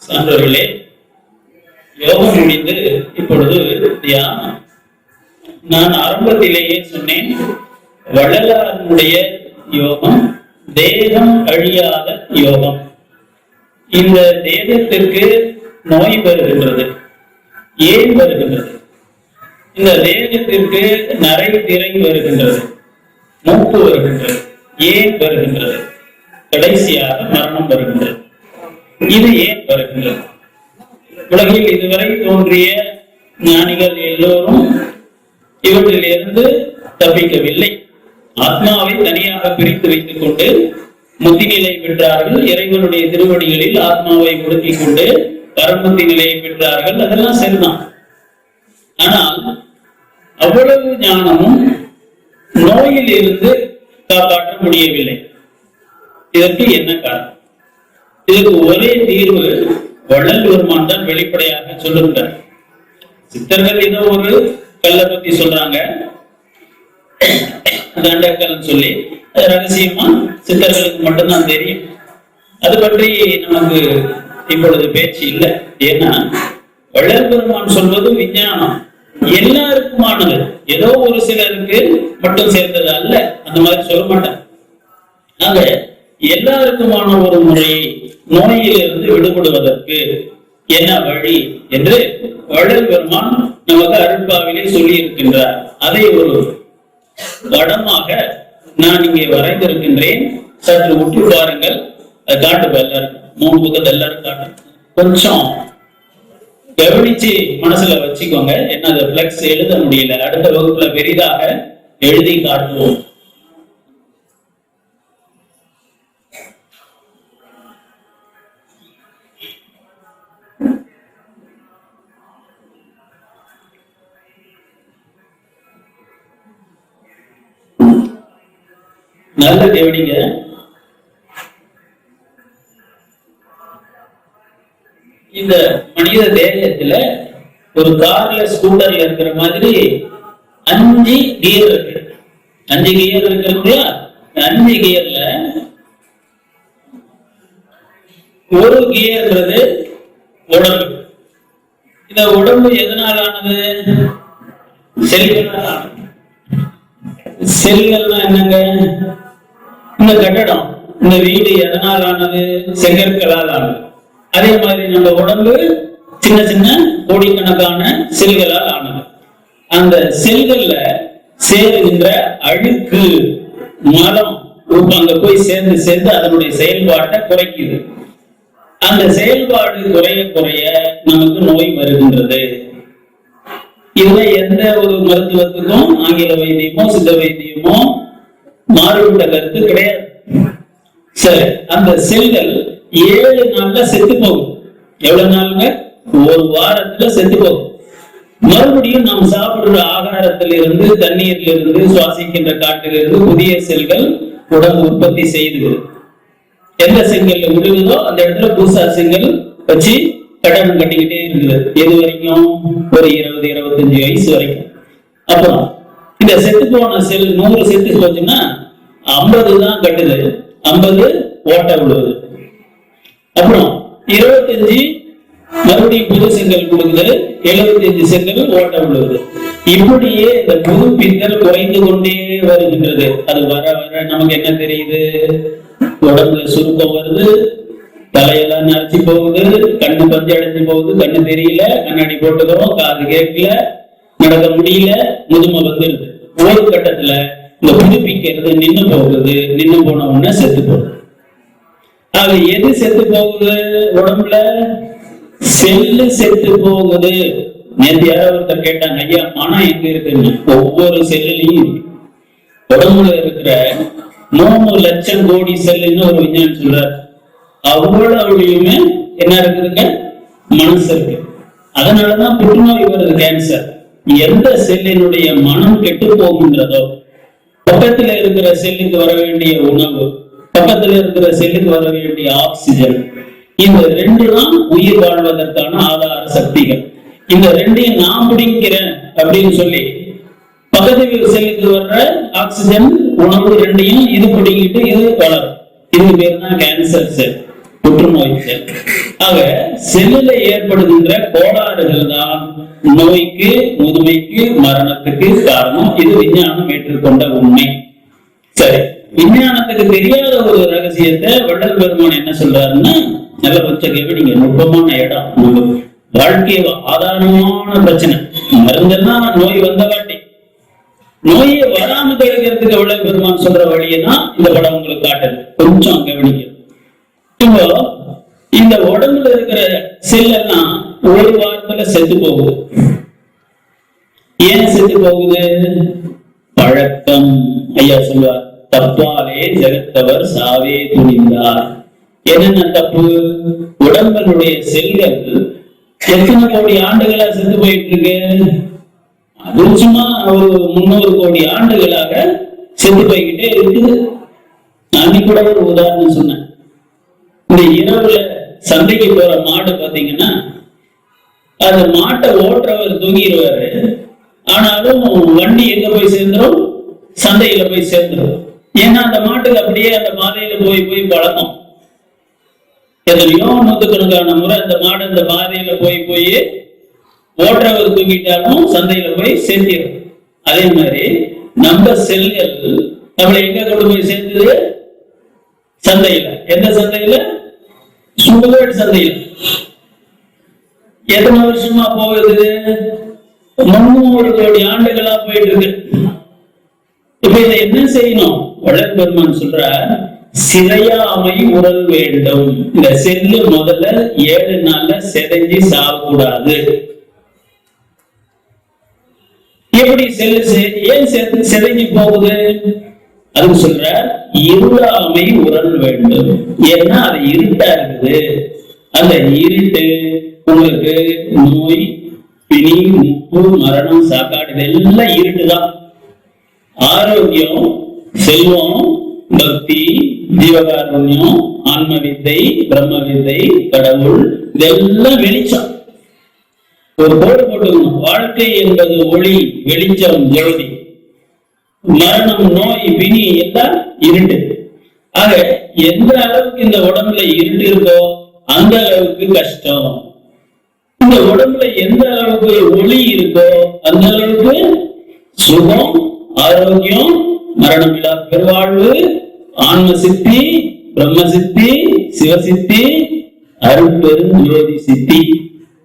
சான்றோர்களே, யோகம் முடிந்து இப்பொழுது தியானம். நான் ஆரம்பத்திலேயே சொன்னேன், வள்ளலாருடைய யோகம் தேகம் அழியாத யோகம். இந்த தேகத்திற்கு நோய் வருகின்றது. ஏன் வருகின்றது? இந்த தேகத்திற்கு நரை திரை வருகின்றது, மூப்பு வருகின்றது. ஏன் வருகின்றது? கடைசியாக மரணம் வருகின்றது. இது ஏன் வருகின்றது? உலகில் இதுவரை தோன்றிய ஞானிகள் எல்லோரும் இவற்றிலிருந்து தப்பிக்கவில்லை. ஆத்மாவை தனியாக பிரித்து வைத்துக் கொண்டு முத்திநிலை பெற்றார்கள். இறைவனுடைய திருவடிகளில் ஆத்மாவை ஒடுக்கிக் கொண்டு பரமுத்தி நிலையை பெற்றார்கள். அதெல்லாம் சரிதான். ஆனால் அவ்வளவு ஞானமும் நோயில் இருந்து காப்பாற்ற முடியவில்லை. இதற்கு என்ன காரணம்? இதற்கு ஒரே தீர்வு வள்ளல் பெருமான் தான் வெளிப்படையாக சொல்லுகிறார். சித்தர்கள் ஏதோ ஒரு கல்லை பத்தி சொல்றாங்க, தண்டக்கல் சொல்லி ரகசியமா சித்தர்களுக்கு மட்டும்தான் தெரியும். அது பற்றி நமக்கு இப்பொழுது பேச்சு இல்லை. ஏன்னா வள்ளல் பெருமான் சொல்வது விஞ்ஞானம், எல்லாருக்குமானது. ஏதோ ஒரு சிலருக்கு மட்டும் சேர்ந்தது அல்ல, அந்த மாதிரி சொல்ல மாட்டாங்க. ஆக எல்லாருக்குமான ஒரு முறையை நோயிலிருந்து விடுபடுவதற்கு என்ன வழி என்று வள்ளல் பெருமான் நமக்கு அருட்பாவிலே சொல்லி இருக்கின்றார். அதை ஒரு படமாக நான் இங்கே வரைந்திருக்கின்றேன். சற்று உற்று பாருங்கள். காட்டு எல்லாரும் 3 பக்கத்து எல்லாரும் காட்டு. கொஞ்சம் கவனிச்சு மனசுல வச்சுக்கோங்க. என்ன அது பிளக்ஸ் எழுத முடியல. அடுத்த வகுப்புல பெரிதாக எழுதி காட்டுவோம். நல்ல கவனிங்க. இந்த மனித தேகத்துல ஒரு கார்ல ஸ்கூட்டர்ல இருக்கிற மாதிரி 5 கியர் இருக்கு. 5 கியர் இருக்கிறது. 5 கியர்ல ஒரு கியர்ன்றது உடம்பு. இந்த உடம்பு எதனால் ஆனது? செல்களால் ஆனது. செல்கள்னா என்னங்க? இந்த கட்டடம், இந்த வீடு எதனால் ஆனது? செங்கற்களால் ஆனது. அதே மாதிரி நம்ம உடம்பு சின்ன சின்ன கோடிக்கணக்கான செல்களால் ஆனது. அந்த செல்கள்ல சேருகின்ற அழுக்கு, மலம் அங்க போய் சேர்ந்து சேர்ந்து அதனுடைய செயல்பாட்டை குறைக்குது. அந்த செயல்பாடு குறைய குறைய நமக்கு நோய் வருகின்றது. இதுல எந்த ஒரு மருத்துவத்துக்கும் ஆங்கில வைத்தியமோ சித்த வைத்தியமோ மாறுபட்ட கருத்து கிடையாது. சரி, அந்த செல்கள் 7 நாள்ல செத்து போகும். எவ்வளவு நாளுங்க? ஒரு வாரத்துல செத்து போகும். மறுபடியும் நாம் சாப்பிடுற ஆகாரத்திலிருந்து, தண்ணீரிலிருந்து, சுவாசிக்கின்ற காற்றிலிருந்து புதிய செல்கள் உடம்பு உற்பத்தி செய்து எந்த செங்கல்ல விழுகுதோ அந்த இடத்துல புதுசா செங்கல் வச்சு கட்டணம் கட்டிக்கிட்டே இருக்குது. எது வரைக்கும்? ஒரு 20-25 வயசு வரைக்கும். அப்புறம் இந்த செத்து போன செல் 100 செத்து போச்சுன்னா 50 தான் கட்டுது, 50 ஓட்ட விடுவது. அப்புறம் 25 மறுபடியும் புது செங்கல் கொடுக்குது, 75 செங்கல் ஓட்ட விடுவது. இப்படியே இந்த புது பித்தல் குறைந்து கொண்டே வருகின்றது. அது வர வர நமக்கு என்ன தெரியுது? உடம்புல சுருக்கம் வருது, தலையெல்லாம் நரைச்சி போகுது, கண்ணு பஞ்சு அடைஞ்சு போகுது, கண்ணு தெரியல, கண்ணாடி போட்டுக்கிறோம், காது கேட்கல, நடக்க முடியல, முதுமை வந்துருது. ஒரு கட்டத்துல இந்த புதுப்பிக்கிறது நின்று போகுது. நின்று போன உடனே செத்து போகுது. அது எது செத்து போகுது? உடம்புல செல்லு செத்து போகுது. நேற்று யாராவது ஒருத்தர் கேட்டாங்க, ஐயா மனம் எங்க இருக்குன்னு. ஒவ்வொரு செல்லுலையும் உடம்புல இருக்கிற 3 லட்சம் கோடி செல்லுன்னு ஒரு விஞ்ஞானம் சொல்றாரு. அவ்வளவுலையுமே என்ன இருக்குதுங்க? மனசு இருக்கு. அதனாலதான் புற்றுநோய் வருது, கேன்சர். எந்த செல்லினுடைய மனம் கெட்டு போகின்றதோ, பக்கத்துல இருக்கிற செல்லுக்கு வர வேண்டிய உணவு, பக்கத்துல இருக்கிற செல்லுக்கு வர வேண்டிய ஆக்சிஜன், இந்த 2 தான் உயிர் வாழ்வதற்கான ஆதார சக்திகள். இந்த 2ஐயும் நான் பிடிக்கிறேன் அப்படின்னு சொல்லி பக்கத்து செல்லுக்கு வர்ற ஆக்சிஜன், உணவு 2ஐயும் இது பிடிக்கிட்டு இது வளரும். இது பேர் தான் கேன்சர் செல், புற்றுநோய் செல். ஆக செல்லுல ஏற்படுகின்ற கோளாறுகள் தான் நோய்க்கு, முதுமைக்கு, மரணத்துக்கு காரணம். இது விஞ்ஞானம் ஏற்றுக்கொண்ட உண்மை. சரி, விஞ்ஞானத்துக்கு தெரியாத ஒரு ரகசியத்தை வள்ளல் பெருமான் என்ன சொல்றாருன்னா, நல்ல கொஞ்சம் கவனிங்க, நுட்பமான இடம். வாழ்க்கை ஆதாரமான பிரச்சனை. மருந்தெல்லாம் நோய் வந்த வாட்டி, நோயை வராம தடுக்கிறதுக்கு வள்ளல் பெருமான் சொல்ற வழியை தான் இந்த படம் உங்களுக்கு காட்டுது. கொஞ்சம் கவனிக்க. இப்போ இந்த உடம்புல இருக்கிற செல் எல்லாம் ஒரு வாரத்துல செத்து போகுது. ஏன் செத்து போகுது? பழக்கம். ஐயா சொல்வார், தப்பாலே ஜெகத்தவர் சாவே துணிந்தார். என்னென்ன தப்பு? உடம்பனுடைய செல்கள் எத்தனை கோடி ஆண்டுகளா செத்து போயிட்டு இருக்கு? அது சும்மா ஒரு 300 கோடி ஆண்டுகளாக செத்து போய்கிட்டே இருக்குது. அன்னைக்கு கூட ஒரு உதாரணம் சொன்னேன். இந்த இரவுல சந்தைக்கு போற மாடு பாத்தீங்கன்னா, அந்த மாட்டை ஓட்டுறவர் தூங்கிடுவாரு. ஆனாலும் வண்டி எங்க போய் சேர்ந்துடும்? சந்தையில போய் சேர்ந்துடும். ஏன்னா அந்த மாட்டுக்கு அப்படியே அந்த பாதையில போய் போய் பழக்கம். எத்தனையோ நூத்துக்கணக்கான முறை அந்த மாடு அந்த பாதையில போய் போய் ஓட்டுறவர் தூங்கிட்டாலும் சந்தையில போய் சேர்த்திடும். அதே மாதிரி நம்ம செல்கள் நம்மளை எங்க கொண்டு போய் சேர்ந்தது? சந்தையில. எந்த சந்தையில? சுகவேட் சந்தையில. எத்தனை வருஷமா போகுது? 300 கோடி ஆண்டுகளா போயிட்டு இருக்கு. இப்ப இதை என்ன செய்யணும்? வள்ளல் பெருமான் சொல்ற, சிதையாமை உறல் வேண்டும். இந்த செல்லு முதல்ல 7 நாள்ல செதைஞ்சு சாகக்கூடாது. எப்படி செல்லு ஏன் செதைஞ்சு போகுது? அதுக்கு சொல்ற, இருளாமை உறல் வேண்டும். ஏன்னா அது இருட்டா இருக்குது. அந்த இருட்டு உங்களுக்கு நோய், பிணி, முப்பு, மரணம், சாக்காடு இதெல்லாம் இருட்டுதான். ஆரோக்கியம், செல்வம், பக்தி, ஜீவகாருண்யம், ஆன்ம வித்தை, பிரம்ம வித்தை, கடவுள் இதெல்லாம் வெளிச்சம். ஒரு கோடு போட்டுக்கணும். வாழ்க்கை என்பது ஒளி, வெளிச்சம், ஜோதி. மரணம், நோய், பிணி எல்லாம் இருட்டு. ஆக எந்த அளவுக்கு இந்த உடம்புல இருட்டு இருக்கோ அந்த அளவுக்கு கஷ்டம். இந்த உடம்புல எந்த அளவுக்கு ஒளி இருக்கோ அந்த அளவுக்கு சுகம், ஆரோக்கியம், மரணமில்லா பெருவாழ்வு, ஆன்ம சித்தி, பிரம்ம சித்தி, சிவசித்தி, அருட்பெரும் ஜோதி சித்தி.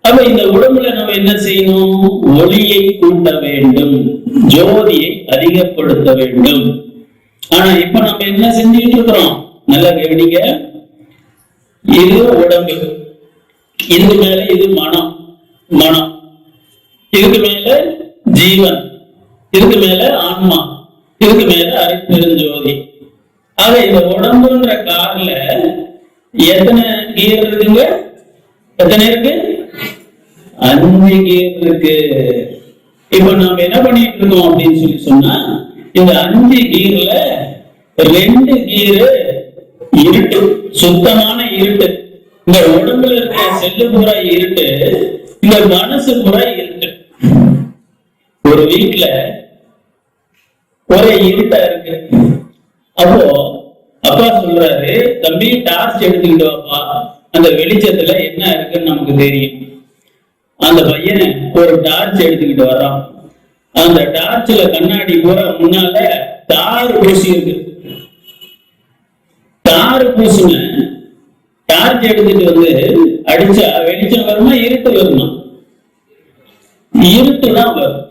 அப்ப இந்த உடம்புல நம்ம என்ன செய்யணும்? ஒளியை கூட்ட வேண்டும், ஜோதியை அதிகப்படுத்த வேண்டும். ஆனா இப்ப நம்ம என்ன செஞ்சுட்டு இருக்கிறோம்? நல்லா கவனிங்க. இது உடம்பு, இதுக்கு மேல இது மனம், மனம் இதுக்கு மேல ஜீவன், இதுக்கு மேல ஆன்மா, இதுக்கு மேல அருட்பெருஞ்சோதி. ஆக இந்த உடம்புன்ற கார்ல எத்தனை கியர் இருக்குங்க? எத்தனை இருக்கு? 5 கியர் இருக்கு. இப்ப நாம என்ன பண்ணிட்டு இருக்கோம் அப்படின்னு சொல்லி சொன்னா, இந்த 5 கியர்ல 2 கியர் இருட்டு, சுத்தமான இருட்டு. இந்த உடம்புல இருக்க செல்லு பூரா இருட்டு, இந்த மனசு பூரா இருட்டு. ஒரு வீட்டுல ஒரே இருட்டா இருக்கு. அப்போ அப்பா சொல்றாரு, தம்பி டார்ச் எடுத்துக்கிட்டு வாப்பா, அந்த வெளிச்சத்துல என்ன இருக்குன்னு நமக்கு தெரியும். அந்த பையன் ஒரு டார்ச் எடுத்துக்கிட்டு வர்றான். அந்த டார்ச்ல கண்ணாடி பூரா முன்னால தாறு பூசி இருக்கு. தாறு பூசின டார்ச் எடுத்துட்டு வந்து அடிச்சா வெளிச்சம் வருமா, இருட்டு வருமா? இருட்டு தான் வரும்.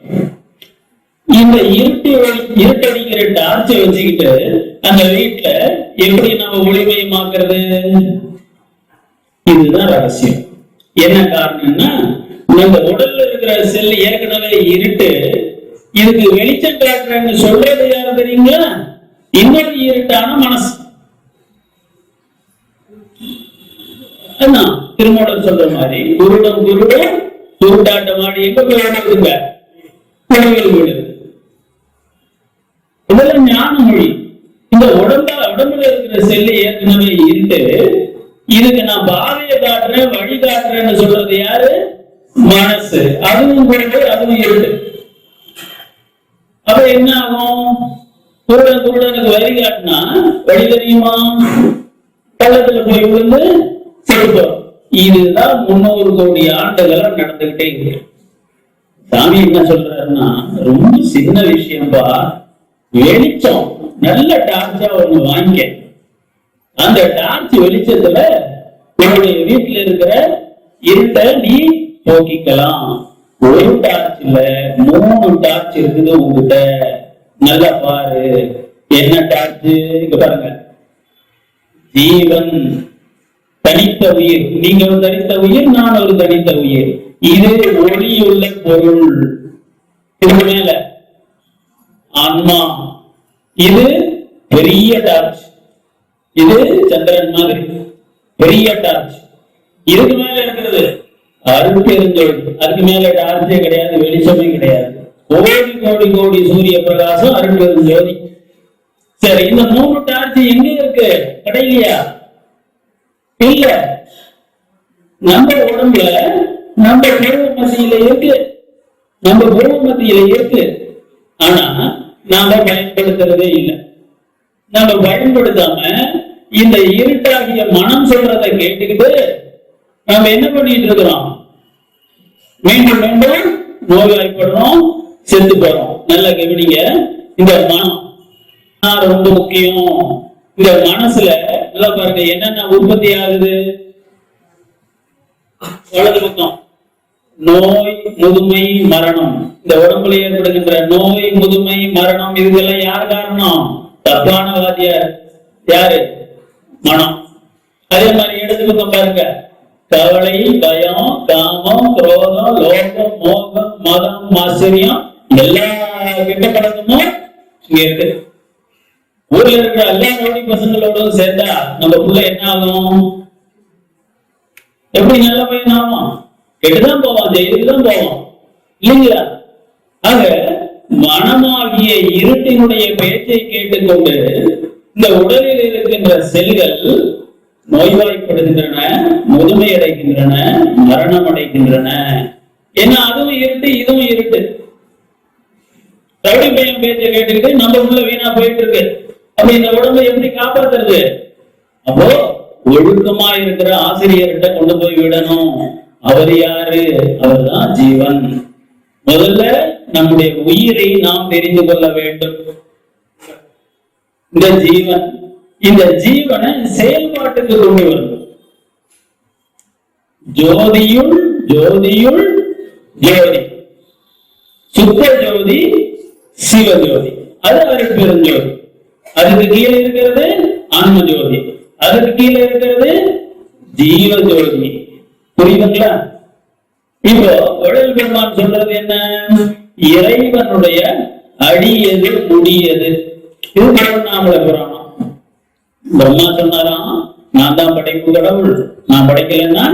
இந்த இருட்டடிக்கிற டார்ச்சை வச்சுக்கிட்டு அந்த வீட்டுல எப்படி நம்ம ஒளிமயமாக்குறது? இதுதான் ரகசியம். என்ன காரணம்னா, நம்ம உடல்ல இருக்கிற செல் ஏற்கனவே இருட்டு, இதுக்கு வெளிச்சம் காட்டுறேன்னு சொல்றது யாரு தெரியுங்களா? இன்னொரு இருட்டான மனசு. திருமணம் சொல்ற மாதிரி குருடம் குருடம் குருட்டாட்டம் ஆடி எங்க போய் விடுங்க? குழந்தைகள் வீடு. இதெல்லாம் ஞான மொழி. இந்த உடம்புல இருக்கிற செல்லு ஏற்கனவே இருட்டு, இதுக்கு நான் பாதையை காட்டுறேன், வழி காட்டுறேன்னு சொல்றது யாரு? மனசு. அதுவும் குருடு, அதுவும் இருட்டு. அப்ப என்ன ஆகும்? குருடனுக்கு வழி காட்டினா வழி தெரியுமா? பள்ளத்துல போய் விழுந்து செத்துப்போம். இதுதான் 300 கோடி ஆண்டுகளா நடந்துகிட்டே இருக்கு. சாமி என்ன சொல்றாருன்னா, ரொம்ப சின்ன விஷயம்பா, வெளிச்சம் நல்ல டார்ச்சா ஒண்ணு வாங்கிக்க, அந்த டார்ச் வெளிச்சத்துல உன்னுடைய வீட்டுல இருக்கிற இருட்ட நீ போக்கிக்கலாம். ஒரு டார்ச் இல்ல, 3 டார்ச் இருக்குது உங்ககிட்ட, நல்லா பாரு. என்ன டார்ச்? இங்க பாருங்க, ஜீவன், தனித்த உயிர். நீங்க ஒரு தனித்த உயிர், நான் ஒரு தனித்த உயிர். இது ஒளியுள்ள பொருள். இதுக்கு மேல ஆன்மா, இது பெரிய டார்ச், இது சந்திரன் மாதிரி பெரிய டார்ச். இதுக்கு மேல இருக்கிறது அருட்பெருஞ்சோதி. அதுக்கு மேல டார்ச்சே கிடையாது, வெளிச்சமே கிடையாது. கோடி கோடி கோடி சூரிய பிரகாசம் அருட்பெருஞ்சோதி. சரி, இந்த 3 டார்ச் எங்க இருக்கு? கிடையிலையா? இல்ல, நம்ம உடம்புல, நம்ம பூர்வ மத்தியில இருக்கு, நம்ம பூர்வ மத்தியில இருக்கு. ஆனா நாம பயன்படுத்துறதே இல்லை. நம்ம பயன்படுத்தாம இந்த இருட்டாகிய மனம் சொல்றதை கேட்டுக்கிட்டு நாம என்ன பண்ணிட்டு இருக்கிறோம்? மீண்டும் மீண்டும் நோய்வாய்ப்படுறோம், செத்து போறோம். நல்ல கவனிங்க, இந்த மனம் ரொம்ப முக்கியம். இந்த மனசுல நல்லா பாருங்க, என்னென்ன உற்பத்தி ஆகுது. வலது பக்கம் நோய், முதுமை, மரணம். இந்த உடம்புல ஏற்படுகின்ற நோய், முதுமை, மரணம், இதுக்கெல்லாம் யார் காரணம்? தப்பான வாத்தியார். யாரு? மனம். அதே மாதிரி இடது பக்கம் பாருங்க, கவலை, பயம், காமம், குரோதம், லோகம், மோகம், மதம், ஆச்சரியம், எல்லா கெட்ட பழக்கமும் இங்க இருக்கு. ஊர்ல இருக்கிற எல்லா ரவுடி பசங்களோட சேர்ந்தா நம்ம புள்ள என்ன ஆகும்? எப்படி நல்ல பையன் ஆகும்? கெட்டுதான் போவான், ஜெயிலுக்கு தான் போவான், இல்லைங்களா? ஆக மனமாகிய இருட்டினுடைய பேச்சை கேட்டுக்கொண்டு இந்த உடலில் இருக்கின்ற செல்கள் நோய்வாய்ப்படுகின்றன, முதுமை அடைகின்றன, மரணம் அடைகின்றன. ஏன்னா அதுவும் இருட்டு, இதுவும் இருட்டு. ரவுடி பையன் பேச்சை கேட்டுக்கிட்டு நம்ம உள்ள வீணா போயிட்டு இருக்கு. அப்ப இந்த உடம்பை எப்படி காப்பாத்துறது? அப்போ ஒழுக்கமா இருக்கிற ஆசிரியர்கிட்ட கொண்டு போய் விடணும். அவர் யாரு? அவர் தான் ஜீவன். முதல்ல நம்முடைய உயிரை நாம் தெரிந்து கொள்ள வேண்டும். இந்த ஜீவன், இந்த ஜீவனை செயல்பாட்டுக்கு கொண்டு வரணும். ஜோதியுள் ஜோதியுள் ஜோதி, சுத்த ஜோதி, சிவஜோதி, அது அருட்பெருஞ்சோதி. அதுக்கு கீழே இருக்கிறது ஆன்ம ஜோதி, அதுக்கு கீழே இருக்கிறது ஜீவ ஜோதி. புரியுதுங்களா? இப்போ வள்ளல் பெருமான் சொல்றது என்ன? இறைவனுடைய அடியது முடியது. இது திருவண்ணாமலை புராணம். பிரம்மா சொன்னாராம், நான் தான் படைப்பு கடவுள், நான் படைக்கலன்னா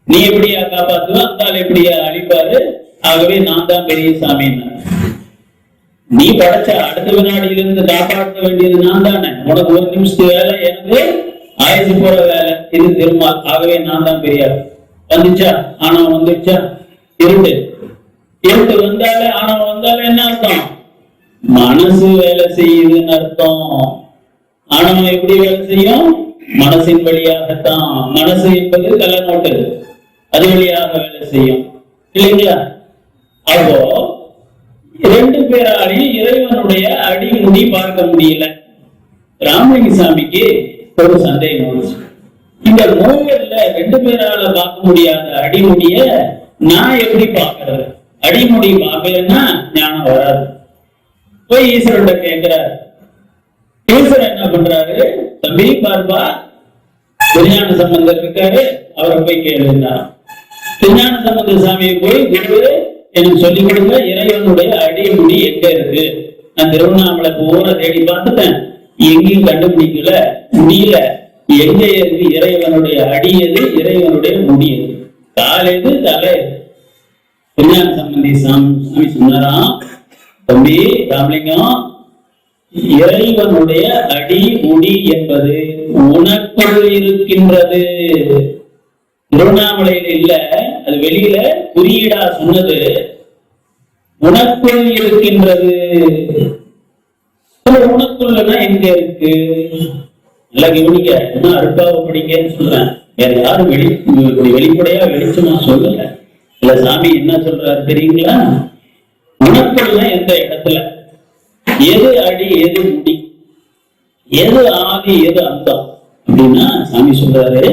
நீ எப்படியா காப்பாத்துவ, அந்தால் எப்படியா அழிப்பாரு, ஆகவே நான் தான் பெரிய சாமின்னு. நீ படைச்ச அடுத்த வினாடியிலிருந்து காப்பாற்ற வேண்டியது நான் தானே. உனக்கு ஒரு நிமிஷத்து வேலை, எனக்கு ஆயுசு போற வேலை. இது திருமால், ஆகவே நான் தான் பெரியார். வந்துச்சா ஆணவம்? வந்துச்சா? இருட்டு, இருட்டு வந்தாலே, ஆணவம் வந்தாலே என்ன அர்த்தம்? மனசு வேலை செய்யுதுன்னு அர்த்தம். ஆணவம் எப்படி வேலை செய்யும்? மனசின் வழியாகத்தான். மனசு என்பது கள்ள நோட்டு, அது வழியாக வேலை செய்யும், இல்லைங்களா? அப்போ 2 பேராலையும் இறைவனுடைய அடிமுடி பார்க்க முடியல. ராமலிங்க சாமிக்கு ஒரு சந்தேகம் வந்துச்சு. இந்த மூவர்ல 2 பேரால பார்க்க முடியாத அடிமுடிய நான் எப்படி பார்க்கறது? அடிமுடி பார்க்கலன்னா ஞானம் வராது. போய் ஈஸ்வரன் கேட்கிறாரு. ஈஸ்வரன் என்ன பண்றாரு? தம்பி பார்ப்பா, திருஞான சம்பந்தர் இருக்காரு, அவரை போய் கேளுன்னா. திருஞான சம்பந்த சாமியை போய், குரு எனக்கு சொல்லிக் கொடுங்க, இறைவனுடைய அடிமுடி எங்க இருக்கு? நான் திருவண்ணாமலை பூரா தேடி பார்த்துட்டேன், எங்கேயும் கண்டுபிடிக்கல, முடியல. எங்க இருக்கு இறைவனுடைய அடியது, இறைவனுடைய முடியது? காலெது, தலை? திருஞான சம்பந்தி சாமி சொன்னாராம், தம்பி ராமலிங்கம், இறைவனுடைய அடி முடி என்பது உனக்குள் இருக்கின்றது. திருவண்ணாமலையில இல்ல, அது வெளியில குறியீடா சொன்னது. உனக்குள் இருக்கின்றது. உனக்குள்ளனா எங்க இருக்கு? நல்லா கவனிக்க, என்ன அருட்பாவை படிக்கன்னு சொல்றேன். வேற யாரும் வெளிப்படையா வெளிச்சமா சொல்லல. இல்ல சாமி என்ன சொல்றாரு தெரியுங்களா? உணர்த்தல் எந்த இடத்துல எது அடி எது முடி, எது ஆதி எது அந்தம் அப்படின்னா சாமி சொல்றாரு,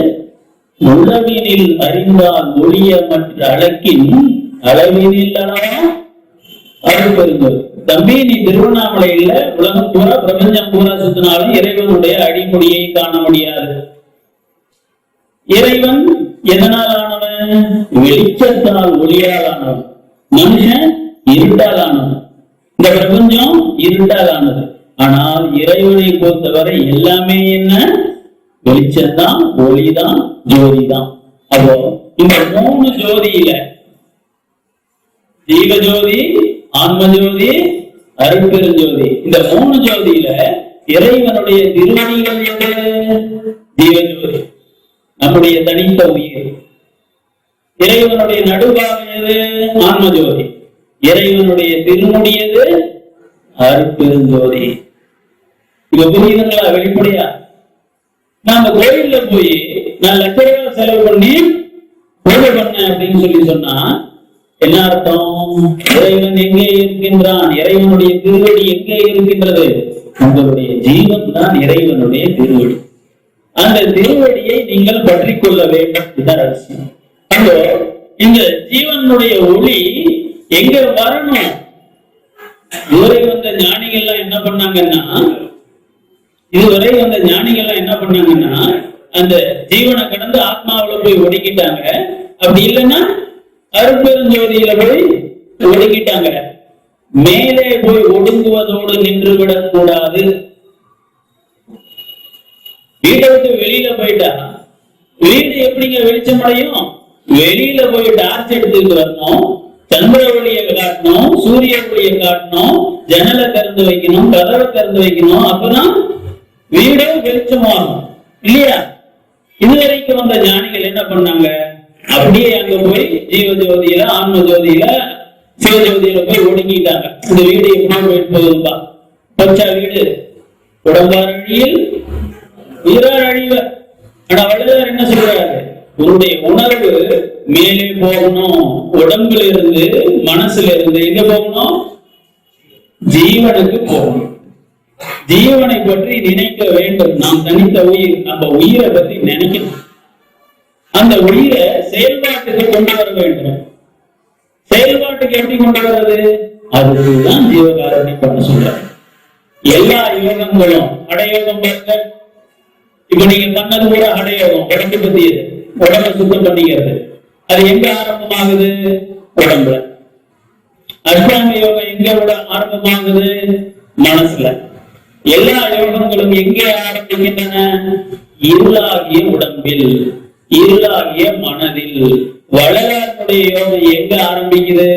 உளவினில் அறிந்தால் மொழிய மற்ற அழக்கின் அளவினில் அருள்பெருந்தோர். தம்பி, நீ திருவண்ணாமலையில உலகம் பூரா பிரபஞ்சம் பூரா சுத்தினாலும் இறைவனுடைய அடிமொழியை காண முடியாது. இறைவன் எதனால் ஆனவன்? வெளிச்சத்தால் ஒளியால் ஆனவன். மனுஷன் இருட்டால் ஆனவன். இந்த பிரபஞ்சம் இருட்டால் ஆனது. ஆனால் இறைவனை பொறுத்தவரை எல்லாமே என்ன? வெளிச்சம்தான், ஒளிதான், ஜோதிதான். அப்போ இந்த 3 ஜோதியில ஜீவஜோதி, ஆன்மஜோதி, அருட்பெருஞ்சோதி, இந்த 3 ஜோதியில இறைவனுடைய திருவடிகள் எது? ஜீவஜோதி, நம்முடைய தனித்த உயிர். இறைவனுடைய நடுபாகம் எது? ஆன்மஜோதி. இறைவனுடைய திருமுடியது அருட்பெருஞ்சோதி. இப்ப புரியுதுங்களா? வெளிப்படையா நாம கோயில்ல போய் நான் லட்ச ரூபாய் செலவு பண்ணி பூஜை பண்ண அப்படின்னு சொன்னா என்ன அர்த்தம்? இறைவன் எங்கே இருக்கின்றான்? இறைவனுடைய திருவடி எங்கே இருக்கின்றது? உங்களுடைய ஜீவன் தான் இறைவனுடைய திருவடி. அந்த திருவடியை நீங்கள் பற்றி கொள்ள வேண்டும். இதுதான் ரகசியம். அப்போ இந்த ஜீவனுடைய ஒளி எங்க வரணும்? இதுவரை வந்த ஞானிகள்லாம் என்ன பண்ணாங்கன்னா அந்த ஜீவனை கடந்து ஆத்மாவில போய் ஒடுக்கிட்டாங்க. அப்படி இல்லைன்னா அருட்பெருஞ்சோதியில போய் ஒடுக்கிட்டாங்க. மேலே போய் ஒடுங்குவதோடு நின்று விடக் கூடாது. வீட்டை விட்டு வெளியில போயிட்டா வீடு எப்படிங்க வெளிச்சம் அடையும்? வெளியில போய் டார்ச் எடுத்துட்டு வரணும், சந்திர ஒளியை காட்டணும், சூரிய ஒளியை காட்டணும், ஜன்னலை திறந்து வைக்கணும், கதவை திறந்து வைக்கணும். அப்பதான் வீடே வெளிச்சமாகும் இல்லையா? இதுவரைக்கும் வந்த ஞானிகள் என்ன பண்ணாங்க? அப்படியே அங்க போய் ஜீவஜோதியில, ஆன்ம ஜோதியில, சிவஜோதியில போய் ஒடுங்கிட்டாங்க. இந்த வீடு எப்படி போயிட்டு போகுதுப்பா? பச்சா வீடு உடம்பார் அழியில் உயிரார் அழிவர். ஆனா வள்ளுவர் என்ன சொல்றாரு? உன்னுடைய உணர்வு மேலே போகணும். உடம்புல இருந்து, மனசுல இருந்து எங்க போகணும்? ஜீவனுக்கு போகணும். ஜீவனை பற்றி நினைக்க வேண்டும். நாம் தனித்த உயிர், நம்ம உயிரை பற்றி நினைக்கணும். அந்த உயிரை செயல்பாட்டுக்கு கொண்டு வர வேண்டும். செயல்பாட்டுக்கு எப்படி கொண்டு வர்றது? அதுதான் ஜீவகாரணி பண்ண சொல்றாரு. எல்லா யோகங்களும் அடயோகம். இப்ப நீங்க பண்ணது கூட அடயோகம், உடம்பு பத்தியது, உடம்பை சுத்தம் பண்ணிக்கிறது. அது எங்க ஆரம்பமாகுது? உடம்புல. அஷ்டாங்க யோகம் எங்க ஆரம்பமாகுது? மனசுல. எல்லா யோகங்களும் எங்கே ஆரம்பிக்கின்றன? இருளாகிய உடம்பில், இருளாகிய மனதில். வள்ளலாருடைய யோகம் எங்க ஆரம்பிக்குது?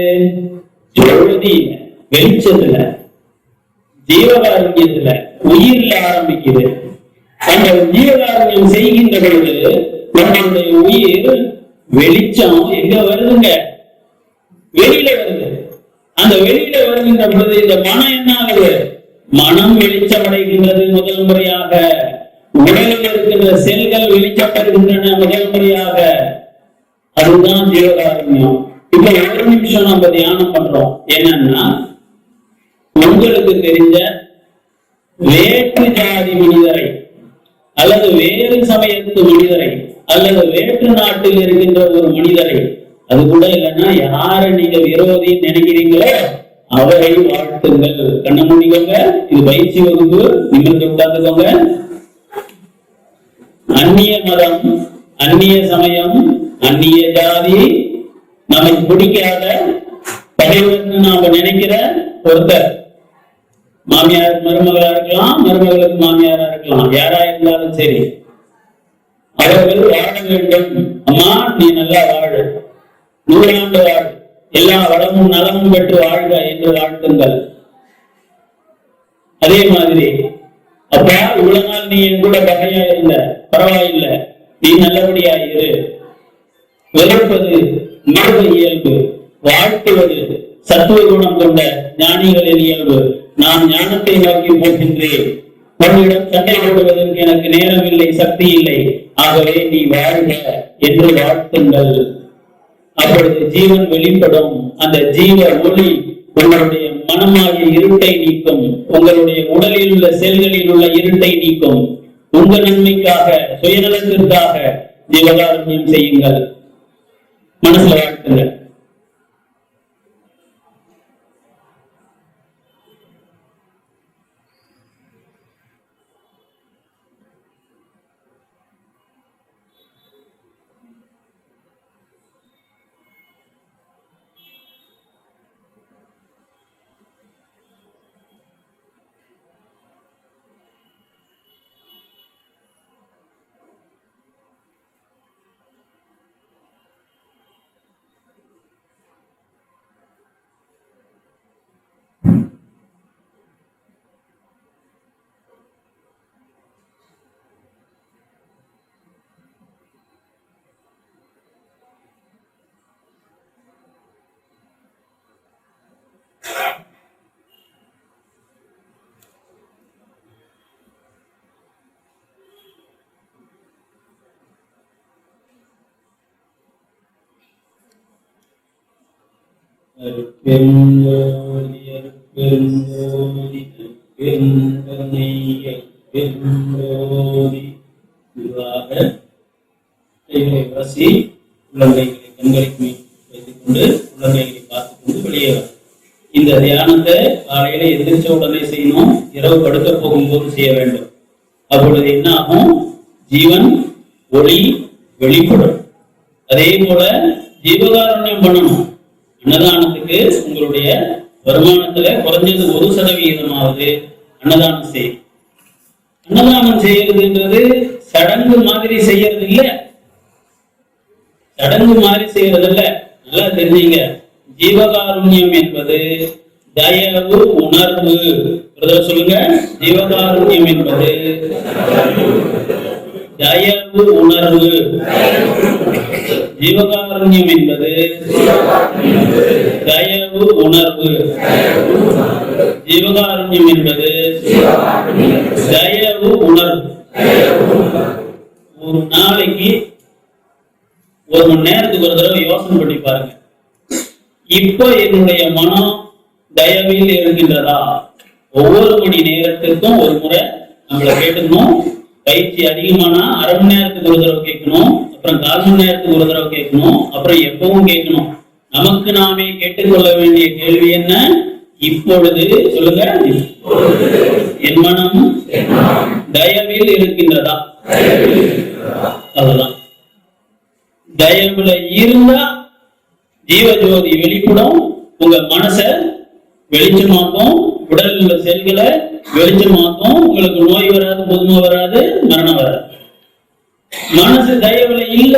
ஜோதி, வெளிச்சத்துல, ஜீவகாருண்யத்துல, உயிர்ல ஆரம்பிக்குது. அந்த ஜீவகாருண்யம் செய்கின்ற பொழுது நம்மளுடைய உயிர் வெளிச்சம் எங்க வருதுங்க? வெளியில வருது. அந்த வெளியில வருகின்ற பொழுது இந்த மனம் என்ன ஆகுது? மனம் வெளிச்சம் அடைகின்றது முதல் முறையாக. உடலில் இருக்கின்ற செல்கள் வெளிச்சம் பெறுகின்றன முதல் முறையாக. அதுதான் ஜீவகாருண்யம். இப்ப 1 நிமிஷம் நம்ம தியானம் பண்றோம். என்னன்னா, உங்களுக்கு தெரிஞ்ச வேற்று ஜாதி மனிதரை அல்லது வேறு சமயத்து மனிதரை அல்லது வேற்று நாட்டில் இருக்கின்ற ஒரு மனிதரை, அது கூட இல்லைன்னா யாரை நீங்க விரோதின்னு நினைக்கிறீங்களோ அவரை வாழ்த்துங்கள். கண்ண முடிக்கோங்க. இது பயிற்சி வகுப்பு. நிமிர்ந்து உட்கார்ந்துக்கோங்க. அந்நிய மதம், அந்நிய சமயம், அந்நிய ஜாதி, நமக்கு பிடிக்காத பகைவர்னு நாம நினைக்கிற ஒருத்தர், மாமியார் மருமகளா இருக்கலாம், மருமகளுக்கு மாமியாரா இருக்கலாம், யாரா இருந்தாலும் சரி, அவர்கள் வாழ வேண்டும். அம்மா நீ நல்லா வாழு, 100 ஆண்டு வாழ், எல்லா வளமும் நலமும் பெற்று வாழ்க என்று வாழ்த்துங்கள். அதே மாதிரி, அப்பா இவ்வளவு நாள் நீ என் கூட பகையா இருந்த, பரவாயில்லை, நீ நல்லபடியா இரு. வெறுப்பது மிருக இயல்பு, வாழ்த்துவது சத்துவ குணம் கொண்ட ஞானிகளின் இயல்பு. நான் ஞானத்தை நோக்கி போகின்றேன், உன்னிடம் சண்டை போடுவதற்கு எனக்கு நேரம் இல்லை, சக்தி இல்லை, ஆகவே நீ வாழ்க என்று வாழ்த்துங்கள். அப்பொழுது ஜீவன் வெளிப்படும். அந்த ஜீவ ஒளி உங்களுடைய மனமாகிய இருட்டை நீக்கும், உங்களுடைய உடலில் உள்ள செல்களில் உள்ள இருட்டை நீக்கும். உங்க நன்மைக்காக, சுயநலத்திற்காக ஜீவகாருண்யம் செய்யுங்கள். மனசுல வாழ்த்துங்க. பெருங்கோடி பெருங்கோடி பெருங்கனை பெருங்கோடி இதுவாக கைகளை வசி உள்ளங்கைகளை கண்களுக்கு வைத்துக் கொண்டு உள்ளங்கைகளை பார்த்துக் கொண்டு வெளியே வரும். இந்த தியானத்தை காலையில எதிர்த்த உடனே செய்யணும், இரவு படுக்க போகும்போது செய்ய வேண்டும். அப்பொழுது என்ன ஆகும்? ஜீவன் ஒளி வெளிப்படும். அதே போல ஜீவகாருண்யம் பண்ணணும். அன்னதானத்துக்கு உங்களுடைய வருமானத்துல குறைஞ்சது 1% அன்னதானம் செய்யும். அன்னதானம் செய்யறதுன்றது சடங்கு மாதிரி செய்யறது இல்ல, சடங்கு மாதிரி செய்யறது இல்ல. நல்லா தெரிஞ்சீங்க, ஜீவகாருண்யம் என்பது தயவு உணர்வு. சொல்லுங்க, ஜீவகாருண்யம் என்பது தயவு உணர்வு. ஜீவகாருண்யம் என்பது தயவு உணர்வு. ஜீவகாருண்யம் என்பது தயவு உணர்வு. ஒரு நாளைக்கு 1 மணி நேரத்துக்கு ஒரு தடவை யோசனை பண்ணி பாருங்க. இப்ப என்னுடைய மனம் தயவில் இருக்கின்றதா? ஒவ்வொரு மணி நேரத்திற்கும் ஒரு முறை நம்மளை கேட்டுக்கணும். பயிற்சி அதிகமானா 1/2 மணி நேரத்துக்கு ஒரு தடவை கேட்கணும், அப்புறம் 1/4 மணி நேரத்துக்கு ஒரு தடவை கேட்கணும், அப்புறம் எப்பவும் கேட்கணும். நமக்கு நாமே கேட்டுக்கொள்ள வேண்டிய கேள்வி என்ன? இப்பொழுது சொல்லுங்க, என் மனம் தயவில் இருக்கின்றதா? அதுதான். தயவுல இருந்தா ஜீவஜோதி வெளிப்படும். உங்க மனச வெளிச்சமாக்கும், உடல் உள்ள செல்களை வெளிச்சமாக்கும். உங்களுக்கு நோய் வராது, புதுமை வராது, மரணம் வராது. மனசு தயவுல இல்ல,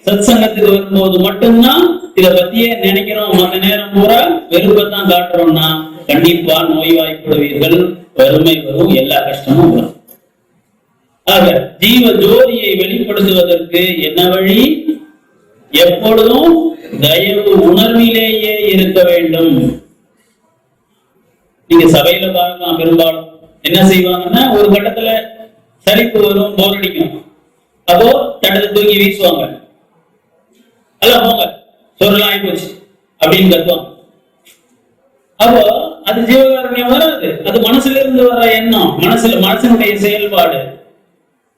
சத் சங்கத்துக்கு வரும்போது மட்டும்தான் இத பத்தியே நினைக்கிறோம். மற்ற நேரம் பூரா வெறுப்பத்தான் காட்டுறோம்னா கண்டிப்பா நோய் வாய்ப்படுவீர்கள், வறுமை வரும், எல்லா கஷ்டமும் வரும். ஆக ஜீவ ஜோதியை வெளிப்படுத்துவதற்கு என்ன வழி? எப்பொழுதும் தயவு உணர்விலேயே இருக்க வேண்டும். நீங்க சபையில பார்க்கலாம், பெரும்பாலும் என்ன செய்வாங்கன்னா, ஒரு கட்டத்துல சலிப்பு வரும், போர் அடிக்கும். அப்போ தட்டத்தை தூக்கி வீசுவாங்க, அல்ல போங்க சொல்லாம் ஆகி போச்சு அப்படின்னு கத்துவாங்க. அப்போ அது ஜீவகாருண்யம் வராது. அது மனசுல இருந்து வர எண்ணம், மனசினுடைய செயல்பாடு.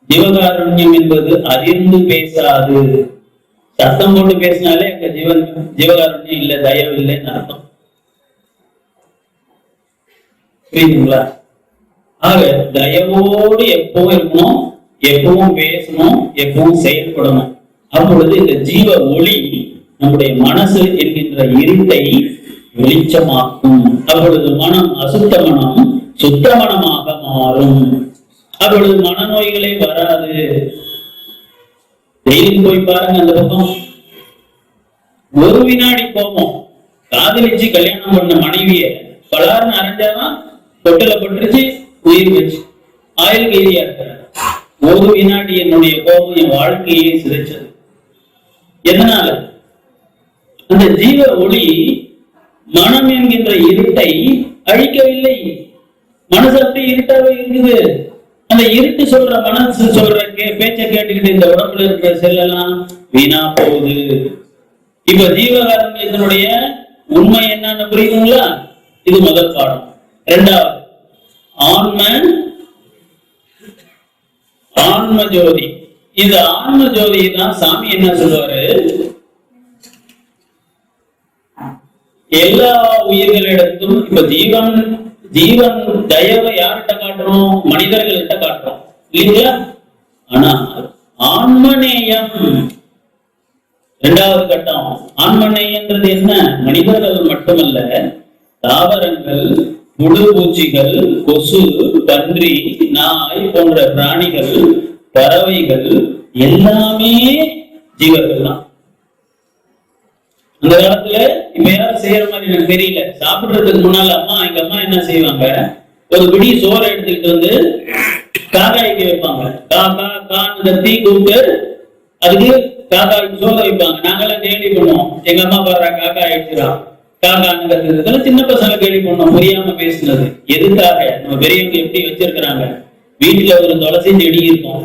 ஜீவகாருண்யம் என்பது அறிந்து பேசாது. சத்தம் போட்டு பேசினாலே எங்க ஜீவகாருண்யம் இல்ல, தயவு இல்லைன்னு அர்த்தம். புரியுதுங்களா? ஆக தயவோடு எப்பவும் இருக்கணும், எப்பவும் பேசணும், எப்பவும் செயல்படணும். அப்பொழுது இந்த ஜீவ ஒளி நம்முடைய மனசு என்கின்ற இருட்டை வெளிச்சமாக்கும். அப்பொழுது மனம் அசுத்த மனம் சுத்த மனமாக மாறும். அப்பொழுது மனநோய்களே வராது. டெய்லி போய் பாருங்க அந்த பக்கம். ஒரு வினாடி கோபம். காதலிச்சு கல்யாணம் பண்ண மனைவிய பலார்னு அரைஞ்சாதான் தொட்டில பட்டுருச்சு, உயிர் வச்சு ஆயுள் கைதியா இருக்கிற. ஒரு வினாடி என்னுடைய கோபம் என் வாழ்க்கையே சிதைச்சது. எதனால? அந்த ஜீவ ஒளி மனம் என்கின்ற இருட்டை அழிக்கவில்லை. மனசு அப்படி இருட்டாவே இருக்குது. அந்த இருட்டு சொல்ற மனசு சொல்ற பேச்சை கேட்டுக்கிட்டு இந்த உடம்புல இருக்கிற செல்லெல்லாம் வீணா போகுது. இப்ப ஜீவகாரண்யத்தினுடைய உண்மை என்னன்னு புரியுதுங்களா? இது முதல் பாடம். இரண்டாவது, ஆன்ம ஜோதி. இந்த ஆன்ம ஜோதி தான் சாமி என்ன சொல்லுவாரு, எல்லா உயிர்களிடத்தும் இப்ப ஜீவன் தயவை யார்கிட்ட காட்டுறோம்? மனிதர்கள்கிட்ட காட்டுறோம் இல்லைங்களா? ஆனா ஆன்மநேயம் இரண்டாவது கட்டம். ஆன்மநேயன்றது என்ன? மனிதர்கள் மட்டுமல்ல, தாவரங்கள், புழுபூச்சிகள், கொசு, பன்றி, நாய் போன்ற பிராணிகள், பறவைகள் எல்லாமே ஜீவர்கள் தான். அந்த காலத்துல இப்ப யாரும் செய்யற மாதிரி எனக்கு தெரியல. சாப்பிடுறதுக்கு முன்னால எங்க அம்மா என்ன செய்வாங்க, ஒரு பிடி சோறை எடுத்துக்கிட்டு வந்து காக்காய்க்கு வைப்பாங்க. காக்கா கான்னு கத்தி கூப்பிட்டு அதுக்கு காக்காய்க்கு சோறை வைப்பாங்க. நாங்கெல்லாம் கேள்வி பண்ணுவோம், எங்க அம்மா பாடுற காக்கா ஆயிடுச்சுறான், காக்கான்னு கத்துறதுல சின்ன பசங்க கேள்வி பண்ணோம், புரியாம பேசுனது. எதுக்காக? நம்ம பெரியவங்க எப்படி வச்சிருக்கிறாங்க, வீட்டுல ஒரு துளசி செடி இருக்கும்,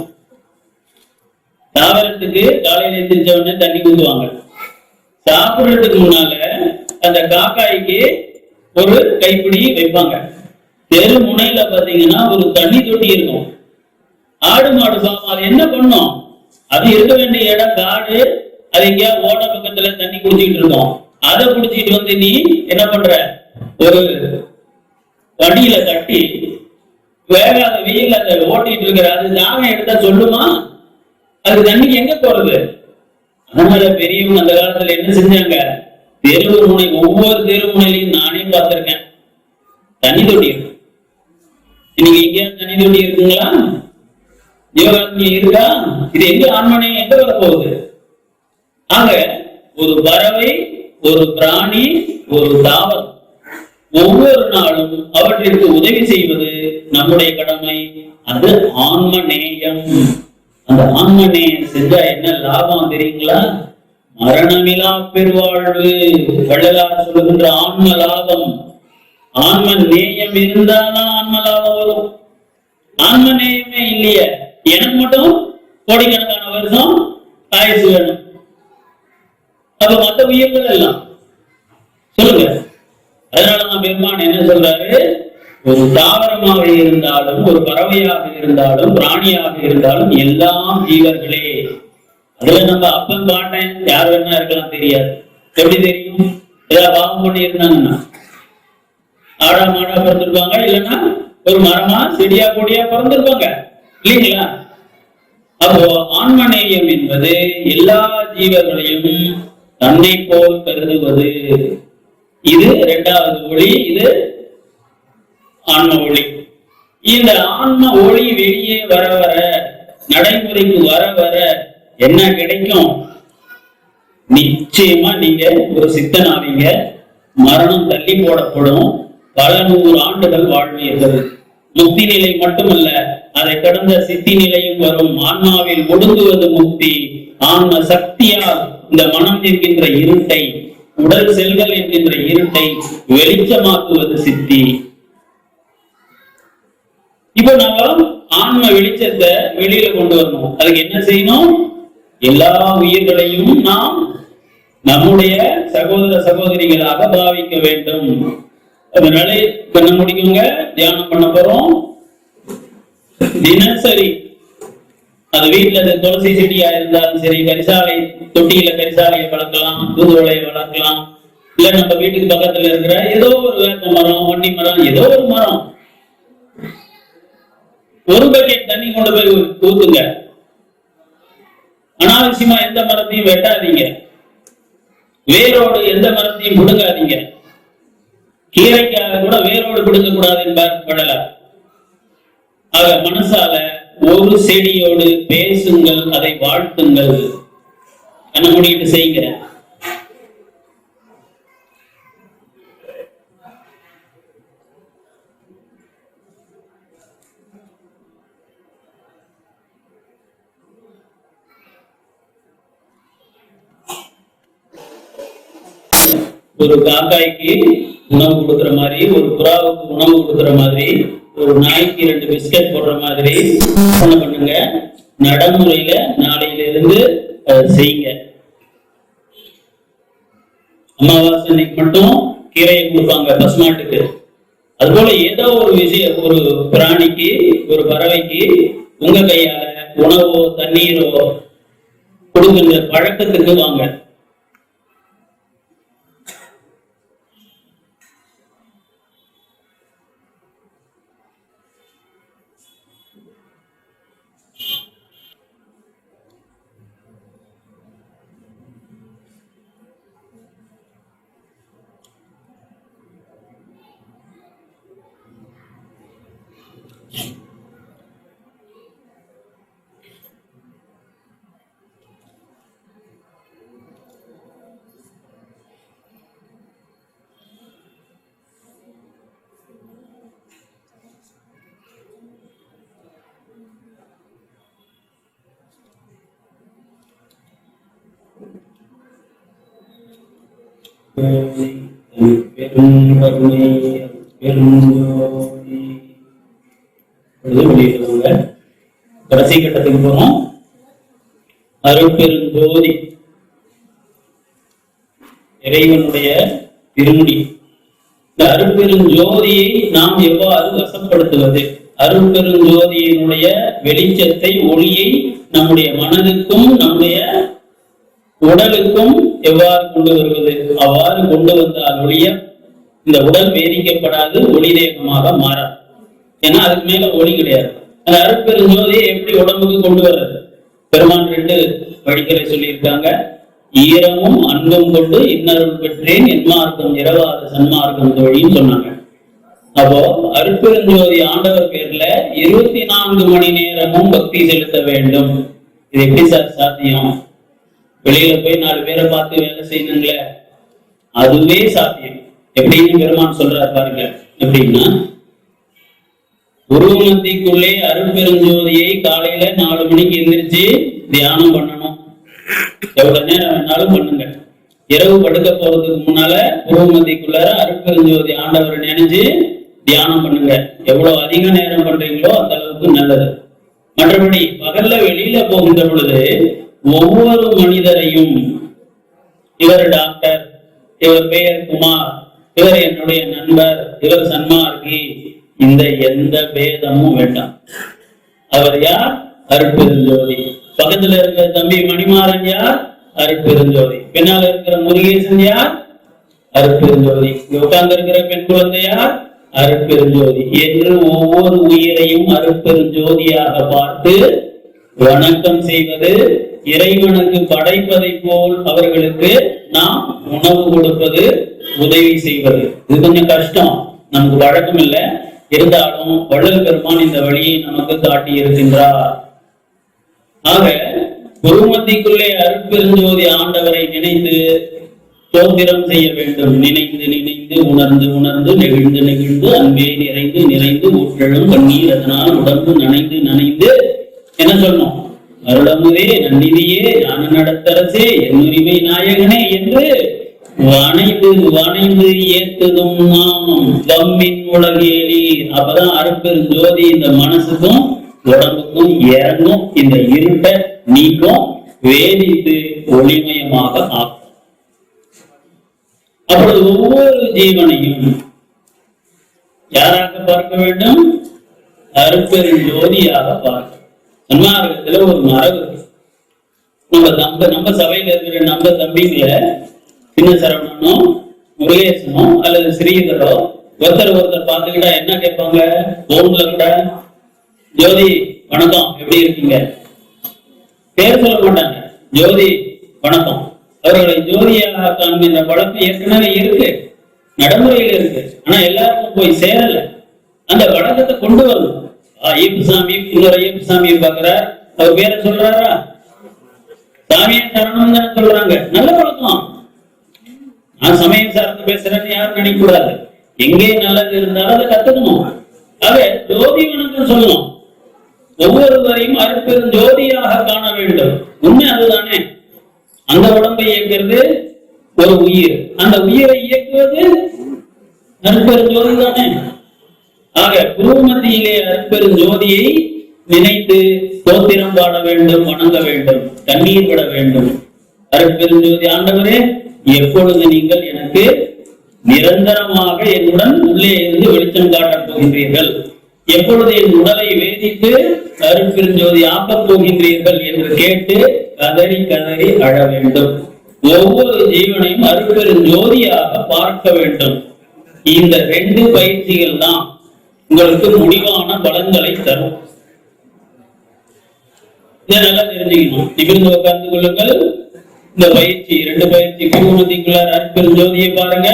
தாவரத்துக்கு காலையில எந்திரிச்ச உடனே தண்ணி ஊத்துவாங்க. சாப்பிடுறதுக்கு முன்னால அந்த காக்காய்க்கு ஒரு கைப்பிடி வைப்பாங்க. தெரு முனையில பாத்தீங்கன்னா ஒரு தண்ணி தொட்டி இருக்கும். ஆடு மாடு சாமான் என்ன பண்ணும், அது இருக்க வேண்டிய இடம் காடு, அது எங்கேயா ஓட பக்கத்துல தண்ணி குடிச்சிட்டு இருக்கோம். அதை குடிச்சிட்டு வந்து நீ என்ன பண்ற, ஒரு வண்டியில கட்டி வேகாத வெயில் அதை ஓட்டிட்டு இருக்கிற, அது தாகம் எடுத்தா சொல்லுமா? அது தண்ணிக்கு எங்க போறது? அதனால பெரியவங்க அந்த காலத்துல என்ன செஞ்சாங்க, தெருவு முனை, ஒவ்வொரு தெரு முனையிலையும் நானே பார்த்திருக்கேன் தண்ணி தொட்டி இருக்கு. இன்னைக்கு எங்கேயாவது தண்ணி தொட்டி இருக்குங்களா? ஜீவகாரண்யம் இருக்கா? இது எங்க ஆன்மநேயம் எங்க வர போகுது? ஆக ஒரு பறவை, ஒரு பிராணி, ஒரு தாவரம் ஒவ்வொரு நாளும் அவற்றிற்கு உதவி செய்வது நம்முடைய கடமை. அது ஆன்மநேயம். அந்த ஆன்மநேயம் செஞ்சா என்ன லாபம் தெரியுங்களா? மரணமிலா பெருவாழ்வு. வள்ளலார் சொல்லுகின்ற ஆன்ம லாபம். ஆன்ம நேயம் இருந்தாதான் ஆன்ம லாபம் வரும். ஆன்ம நேயமே இல்லையே, எனக்கு மட்டும் கோடிக்கணக்கான வருஷம் ஆயுசு வேணும், அப்ப மற்ற உயிர்கள் எல்லாம் சொல்லுங்க. அதனாலதான் பெருமான் என்ன சொல்றாரு, ஒரு தாவரமாக இருந்தாலும், ஒரு பறவையாக இருந்தாலும், பிராணியாக இருந்தாலும் எல்லாம் ஜீவர்களே. அதுல நம்ம அப்பன் பாட்டேன் யார் வேணா இருக்கலாம், தெரியாது. எப்படி தெரியும்? ஏதாவது பாவம் பண்ணி இருந்தாங்கன்னா ஆடா மாடா பிறந்திருப்பாங்க, இல்லைன்னா ஒரு மரமா செடியா கொடியா பிறந்திருப்பாங்க இல்லைங்களா? அப்போ ஆன்மநேயம் என்பது எல்லா ஜீவர்களையும் தன்னை போல் கருதுவது. இது இரண்டாவது ஒளி. இது ஆன்ம ஒளி. இந்த ஆன்ம ஒளி வெளியே வர வர, நடைமுறைக்கு வர வர என்ன கிடைக்கும்? நிச்சயமா நீங்க ஒரு சித்தனாவீங்க. மரணம் தள்ளி போடப்படும். பல 100 ஆண்டுகள் வாழ்வீர்கள். முக்தி நிலை மட்டுமல்ல, அதை கடந்த சித்தி நிலையும் வரும். ஆன்மாவில் ஒடுங்குவது முக்தி. ஆன்ம சக்தியால் இந்த மனம் என்கின்ற இருட்டை, உடல் செல்கள் என்கின்ற இருட்டை வெளிச்சமாக்குவது சித்தி. இப்ப நாம ஆன்ம வெளிச்சத்தை வெளியில கொண்டு வரணும். அதுக்கு என்ன செய்யணும்? எல்லா உயிர்களையும் நாம் நம்முடைய சகோதர சகோதரிகளாக பாவிக்க வேண்டும். அதனால கண்ண முடிக்குங்க, தியானம் பண்ண போறோம். தினசரி அது வீட்டுல துளசி செடியா இருந்தாலும் சரி, கரிசாலை தொட்டியில கரிசாலையை வளர்க்கலாம், தூதுவளையை வளர்க்கலாம், இல்ல நம்ம வீட்டுக்கு பக்கத்துல இருக்கிற ஏதோ ஒரு வேப்ப மரம், வன்னி மரம், ஏதோ ஒரு மரம், ஒரு பக்கெட் தண்ணி கொண்டு போய் ஊத்துங்க. அனாவசியமா எந்த மரத்தையும் வெட்டாதீங்க. வேரோடு எந்த மரத்தையும் பிடுங்காதீங்க. கீரைக்காக கூட வேரோடு பிடுங்க கூடாது என்பார் வள்ளலார். ஆக மனசால ஒரு செடியோடு பேசுங்கள், அதை வாழ்த்துங்கள். கண்ண மூடிட்டு செய்யுங்க. ஒரு காக்காய்க்கு உணவு கொடுக்கிற மாதிரி, ஒரு புறாவுக்கு உணவு கொடுக்கிற மாதிரி ஒரு நாய்க்கு 2 பிஸ்கட் போடுற மாதிரி என்ன பண்ணுங்க, நடைமுறையில நாளையில இருந்து செய்யுங்க. அமாவாசை அன்னைக்கு மட்டும் கீரையை கொடுப்பாங்க பசுமாட்டுக்கு. அதுபோல ஏதோ ஒரு விஷயம், ஒரு பிராணிக்கு, ஒரு பறவைக்கு உங்க கையால உணவோ தண்ணீரோ கொடுக்கின்ற பழக்கத்துக்கு வாங்க. கடைசி கட்டத்துக்கு போறோம். அருட்பெருஞ்சோதி இறைவனுடைய திருமுடி. இந்த அருட்பெருஞ்சோதியை நாம் எவ்வாறு வசப்படுத்துவது? அருட்பெருஞ்சோதியினுடைய வெளிச்சத்தை, ஒளியை நம்முடைய மனதுக்கும் நம்முடைய உடலுக்கும் எவ்வாறு கொண்டு வருவது? அவ்வாறு கொண்டு வந்தால் ஒளிய இந்த உடல் வேதிக்கப்படாது, ஒளி தேகமாக மாறாது. ஏன்னா அதுக்கு மேல ஒளி கிடையாது. அந்த அருட்பெருஞ்சோதியை எப்படி உடம்புக்கு கொண்டு வர்றது? பெருமான் 2 வழிகளை சொல்லியிருக்காங்க. ஈரமும் அன்பும் கொண்டு இன்னருள் பெற்றேன், என்மார்க்கம் இரவாத சன்மார்க்கம் தோழின்னு சொன்னாங்க. அப்போ அருட்பெருஞ்சோதி ஆண்டவர் பேர்ல 24 மணி நேரமும் பக்தி செலுத்த வேண்டும். இது எப்படி சார் சாத்தியம்? வெளியில போய் 4 பேரை பார்த்து வேலை செய்யணுங்களே, அதுவே சாத்தியம். எப்படின்னு பெருமான் சொல்றாரு பாருங்க. எப்படின்னா, உருவமத்திக்குள்ளே அருட்பெருஞ்சோதியை காலையில 4 மணிக்கு எந்திரிச்சு தியானம் பண்ணணும். எவ்வளவு நேரம் வேணாலும் பண்ணுங்க. இரவு படுக்க போறதுக்கு முன்னால உருவமத்திக்குள்ள அருட்பெருஞ்சோதி ஆண்டவரை நினைச்சு தியானம் பண்ணுங்க. எவ்வளவு அதிக நேரம் பண்றீங்களோ அந்த அளவுக்கு நல்லது. மற்றபடி பகல்ல வெளியில போகின்ற பொழுது ஒவ்வொரு மனிதரையும், இவர் டாக்டர், இவர் பெயர் குமார், இவர் என்னுடைய நண்பர், இவர் சன்மார்க்கி, இந்த எந்த பேதமும் வேண்டாம். அவர் யார்? அருட்பெருஞ்சோதி. பக்கத்துல இருக்கிற தம்பி மணிமாறன் யார்? அருட்பெருஞ்சோதி. பின்னால இருக்கிற முருகேசன் யார்? அருட்பெருஞ்சோதி. உட்கார்ந்து இருக்கிற பெண் குழந்தை யார்? அருட்பெருஞ்சோதி. என்று ஒவ்வொரு உயிரையும் அருட்பெருஞ்சோதியாக பார்த்து வணக்கம் செய்வது, இறைவனுக்கு படைப்பதை போல் அவர்களுக்கு நாம் உணவு கொடுப்பது, உதவி செய்வது. இது கொஞ்சம் கஷ்டம், நமக்கு வழக்கம் இல்லை. இருந்தாலும் வள்ளல் பெருமான் இந்த வழியை நமக்கு காட்டி இருக்கின்றார். ஆக குருமத்திக்குள்ளே அருட்பெருஞ்சோதி ஆண்டவரை நினைத்து ஸ்தோத்திரம் செய்ய வேண்டும். நினைந்து நினைந்து உணர்ந்து உணர்ந்து நெகிழ்ந்து நெகிழ்ந்து அன்பே நிறைந்து நிறைந்து ஊற்றெழும் கண்ணீர் அதனால் உடம்பு நனைந்து நனைந்து என்ன சொல்லணும்? அருளமுதே நன்னிதியே ஞான நடத்தரசே என்னுரிமை நாயகனே என்று வணைந்து வணைந்து ஏத்துதும் நாமம் தம்மின் உலகேலீர். அப்பதான் அருட்பெருஞ்சோதி இந்த மனசுக்கும் உடம்புக்கும் இறங்கும், இந்த இருட்டை நீக்கும், வேதித்து ஒளிமயமாக ஆக்கும். அப்பொழுது ஒவ்வொரு ஜீவனையும் யாராக பார்க்க வேண்டும்? அருட்பெருஞ்சோதியாக பார்க்க. சன்மார்க்கத்துல ஒரு மரபு. நம்ம சபையில இருக்கிற நம்ம தம்பிங்களை சின்ன சரவணனோ முருகேசனோ அல்லது ஸ்ரீதரோ ஒருத்தர் பார்த்துக்கிட்டா என்ன கேட்பாங்க? போன்ல கூட ஜோதி வணக்கம், எப்படி இருக்கீங்க? பேர் சொல்ல மாட்டாங்க, ஜோதி வணக்கம். அவர்களை ஜோதியாக காண்கின்ற பழக்கம் ஏற்கனவே இருக்கு, நடைமுறையில இருக்கு. ஆனா எல்லாருக்கும் போய் சேரல. அந்த வழக்கத்தை கொண்டு வரணும். ஐயப்ப சாமி இன்னொரு ஐயப்ப சாமியை பாக்குறார், அவர் பேரை சொல்றாரா? சாமியை சரணம் தானே சொல்றாங்க. நல்ல பழக்கம். நான் சமயம் சார்ந்து பேசுறேன்னு யாரும் நினைக்க கூடாது. எங்கே நல்லது இருந்தாலும் அதை கத்துக்கணும். ஆக ஜோதி வணக்கம் சொல்லணும். ஒவ்வொருவரையும் அருட்பெரும் ஜோதியாக காண வேண்டும். உண்மை அதுதானே. அந்த உடம்பை இயக்கிறது ஒரு உயிர், அந்த உயிரை இயக்குவது அருட்பெரும் ஜோதி தானே. ஆக குரு மத்தியிலே அருட்பெரும் ஜோதியை நினைத்து ஸ்தோத்திரம் பாட வேண்டும், வணங்க வேண்டும், கண்ணீர் விட வேண்டும். அருட்பெரும் ஜோதி ஆண்டவரே, எப்பொழுது நீங்கள் எனக்கு நிரந்தரமாக என்னுடன் உள்ளே இருந்து வெளிச்சம் காட்டப் போகின்றீர்கள், எப்பொழுது என் உடலை வேதித்து அருட்பெருஞ்சோதி ஆக்கப் போகின்றீர்கள் என்று கேட்டு கதறி கதறி அழ வேண்டும். ஒவ்வொரு ஜீவனையும் அருட்பெருஞ்சோதியாக பார்க்க வேண்டும். இந்த 2 பயிற்சிகள் தான் உங்களுக்கு முடிவான பலன்களை தரும். இதை நல்லா தெரிஞ்சுக்கணும். நிமிர்ந்து உட்கார்ந்து கொள்ளுங்கள். இந்த பயிற்சி 2 பயிற்சி குருமதிக்குள்ளார அருட்பெருஞ்சோதியை பாருங்க.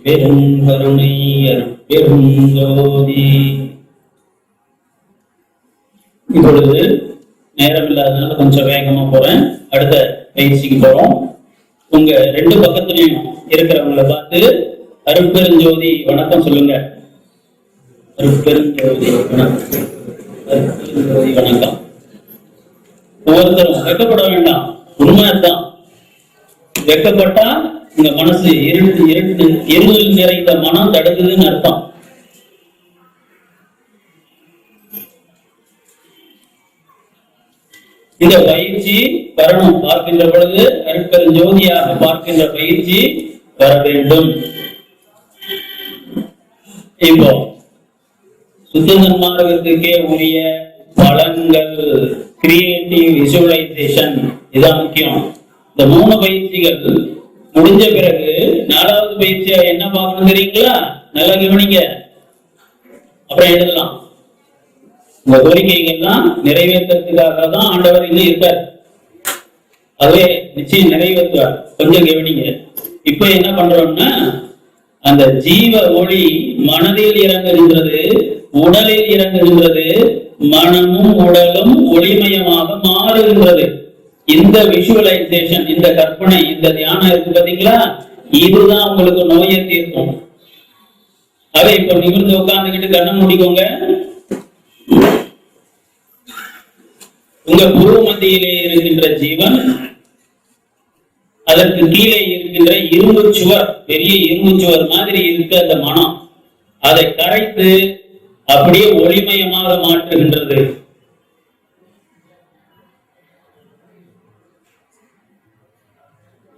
பெருங்கருணை அருட்பெருஞ்சோதி. இப்பொழுது நேரம் இல்லாதனால கொஞ்சம் வேகமா போறேன். அடுத்த பயிற்சிக்கு போறோம். உங்க 2 பக்கத்துலயும் இருக்கிறவங்களை பார்த்து அருட்பெருஞ்சோதி வணக்கம் சொல்லுங்க. அருட்பெருஞ்சோதி வணக்கம், அருட்பெருஞ்சோதி வணக்கம். ஒவ்வொருத்தரும் வெக்கப்பட வேண்டாம், உண்மைதான். வெக்கப்பட்டா உங்க மனசு இருள் நிறைந்த மனம் தடுக்குதுன்னு அர்த்தம். இந்த பயிற்சி வரணும். பார்க்கின்ற பொழுது அருட்பெருஞ்சோதியாக பார்க்கின்ற பயிற்சி வர வேண்டும். இப்போ சுத்தன்மார்க்கத்துக்கே உரிய பலன்கள், கிரியேட்டிவ் விசுவலைசேஷன், இதான் முக்கியம். இந்த 3 பயிற்சிகள் முடிஞ்ச பிறகு 4வது பயிற்சியா என்ன பார்க்கணும் தெரியுங்களா? நல்லா கவனிங்க, அப்புறம் எழுதலாம். உங்க கோரிக்கைகள்லாம் நிறைவேற்றத்துக்காக தான் ஆண்டவர் இன்னும் இருக்கார். அதுவே நிச்சயம் நிறைவேற்றுவார். கொஞ்சம் கவனிங்க. இப்ப என்ன பண்றோம்னா, அந்த ஜீவ ஒளி மனதில் இறங்குகின்றது, உடலில் இறங்குகின்றது, மனமும் உடலும் ஒளிமயமாக மாறுகின்றது. இந்த விஷுவலைசேஷன், இந்த கற்பனை, இந்த தியானம் இருக்கு பாத்தீங்களா, இதுதான் உங்களுக்கு நோயை தீர்க்கும். அதை இப்ப நிமிர்ந்து உட்கார்ந்துக்கிட்டு கண்ணை மூடிக்கோங்க. உங்க பூர்வ மத்தியிலே இருக்கின்ற ஜீவன், அதற்கு கீழே இருக்கின்ற இரும்பு சுவர், பெரிய இரும்பு சுவர் மாதிரி இருக்க அந்த மனம், அதை கரைத்து அப்படியே ஒளிமயமாக மாற்றுகின்றது.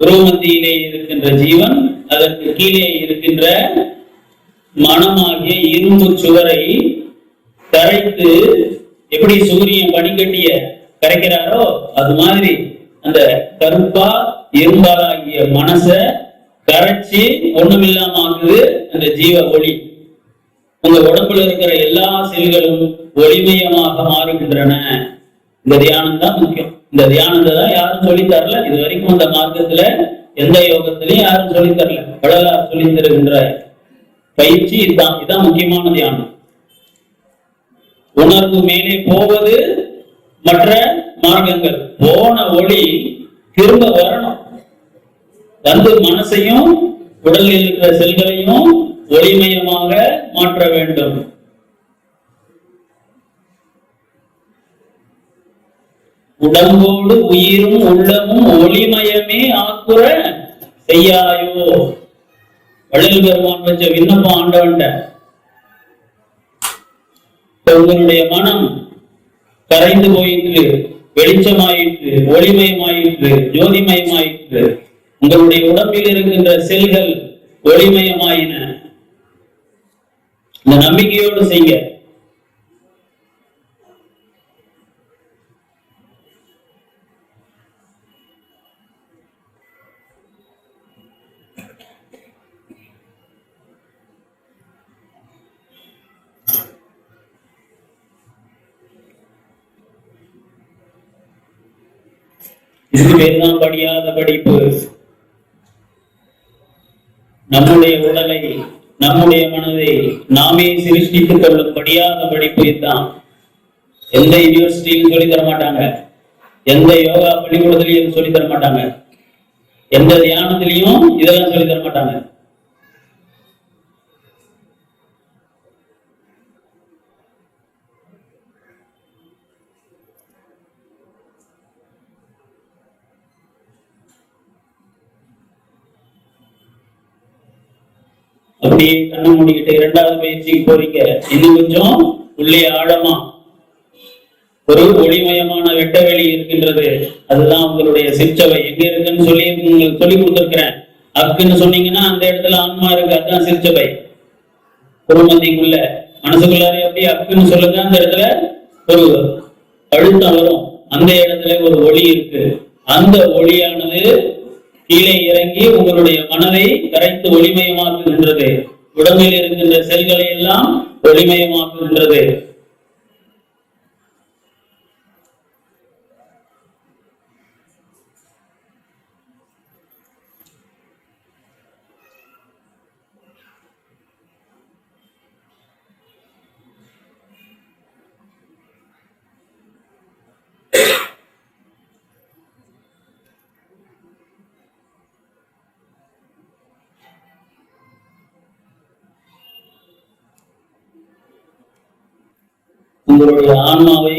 புருவமத்தியிலே இருக்கின்ற ஜீவன், அதற்கு கீழே இருக்கின்ற மனமாகிய இரும்பு சுவரை கரைத்து, எப்படி சூரியன் பனிக்கட்டிய கரைக்கிறாரோ அது மாதிரி அந்த கருப்பா இரும்பாலாகிய மனச கரைச்சி ஒண்ணுமில்லாம ஆகுது அந்த ஜீவ ஒளி. உங்க உடம்புல இருக்கிற எல்லா செல்களும் ஒளிமயமாக மாறுகின்றன. இந்த தியானம் தான் முக்கியம். இந்த தியானத்தை தான் யாரும் சொல்லி தரல. இது வரைக்கும் அந்த மார்க்கத்துல எந்த யோகத்திலையும் யாரும் சொல்லி தரல. வள்ளலார் சொல்லி தருகின்ற பயிற்சி இதுதான். இதுதான் முக்கியமான தியானம். உணர்வு மேலே போவது மற்ற மார்க்கங்கள். போன ஒளி திரும்ப வரணும், வந்து மனசையும் உடலில் இருக்கிற செல்களையும் ஒளிமயமாக மாற்ற வேண்டும். உடம்போடு உயிரும் உள்ளமும் ஒளிமயமே ஆக்குற செய்யாயோ. வள்ளல் பெருமான் வச்ச விண்ணப்பம் ஆண்டவன்ட. உங்களுடைய மனம் கரைந்து போயிட்டு வெளிச்சமாயிற்று, ஒளிமயமாயிற்று, ஜோதிமயமாயிற்று. உங்களுடைய உடம்பில் இருக்கின்ற செல்கள் ஒளிமயமாயின. இந்த நம்பிக்கையோடு செய்ய. இதுக்கு பேர் தான் படியாத படிப்பு. நம்முடைய உடலை, நம்முடைய மனதை நாமே சிருஷ்டித்துக் கொள்ளும் படியாத படிப்பு இதுதான். எந்த யூனிவர்சிட்டியும் சொல்லி தர மாட்டாங்க, எந்த யோகா பள்ளிக்கூடத்திலையும் சொல்லி தர மாட்டாங்க, எந்த தியானத்திலையும் இதெல்லாம் சொல்லி தர மாட்டாங்க. அப்படியே கண்ணு மூடிக்கிட்டு இரண்டாவது பயிற்சிக்கு போறீங்க. இன்னும் கொஞ்சம் உள்ளே ஆழமா ஒரு ஒளிமயமான வெட்டவெளி இருக்கின்றது. அதுதான் உங்களுடைய சிற்சபை. எங்க இருக்குன்னு சொல்லி உங்களுக்கு சொல்லி கொடுத்துருக்கிறேன். அக்குன்னு சொன்னீங்கன்னா அந்த இடத்துல ஆன்மா இருக்கு, அதுதான் சிற்சபை. குடும்பத்திக்குள்ள மனசுக்குள்ளாரே அப்படியே அக்குன்னு சொல்லுங்க, அந்த இடத்துல ஒரு அழுத்தம் வரும். அந்த இடத்துல ஒரு ஒளி இருக்கு. அந்த ஒளியானது கீழே இறங்கி உங்களுடைய மனதை கரைத்து ஒளிமயமாக்குகின்றது. உடம்பில் இருக்கின்ற செல்களை எல்லாம் ஒளிமயமாக்குகின்றது. உங்களுடைய ஆன்மாவை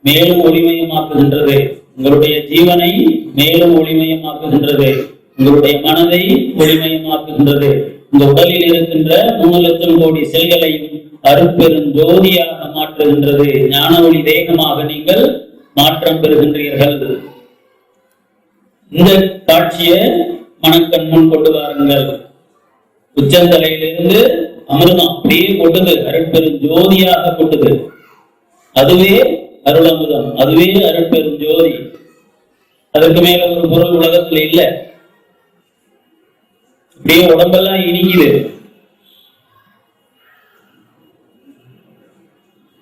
மேலும் ஒளிமயமாக்குகின்றது. உங்களுடைய ஜீவனை மேலும் ஒளிமயமாக்குகின்றது. உங்களுடைய மனதை ஒளிமயமாக்குகின்றது. இந்த உடலில் இருக்கின்ற 3 லட்சம் கோடி செல்களையும் அருட்பெரும் ஜோதியாக மாற்றுகின்றது. ஞான ஒளி தேகமாக நீங்கள் மாற்றம் பெறுகின்றீர்கள். இந்த காட்சியை மனக்கண் முன் கொண்டு வாருங்கள். உச்சந்தலையிலிருந்து அமிர்தம் அப்படியே கொட்டுது, அருட்பெரும் ஜோதியாக கொட்டுது. அதுவே அருளமுதம், அதுவே அருட்பெரும் ஜோதி. அதற்கு மேல ஒரு பொருள் உலகத்துல இல்ல. அப்படியே உடம்பெல்லாம் இனிக்குது.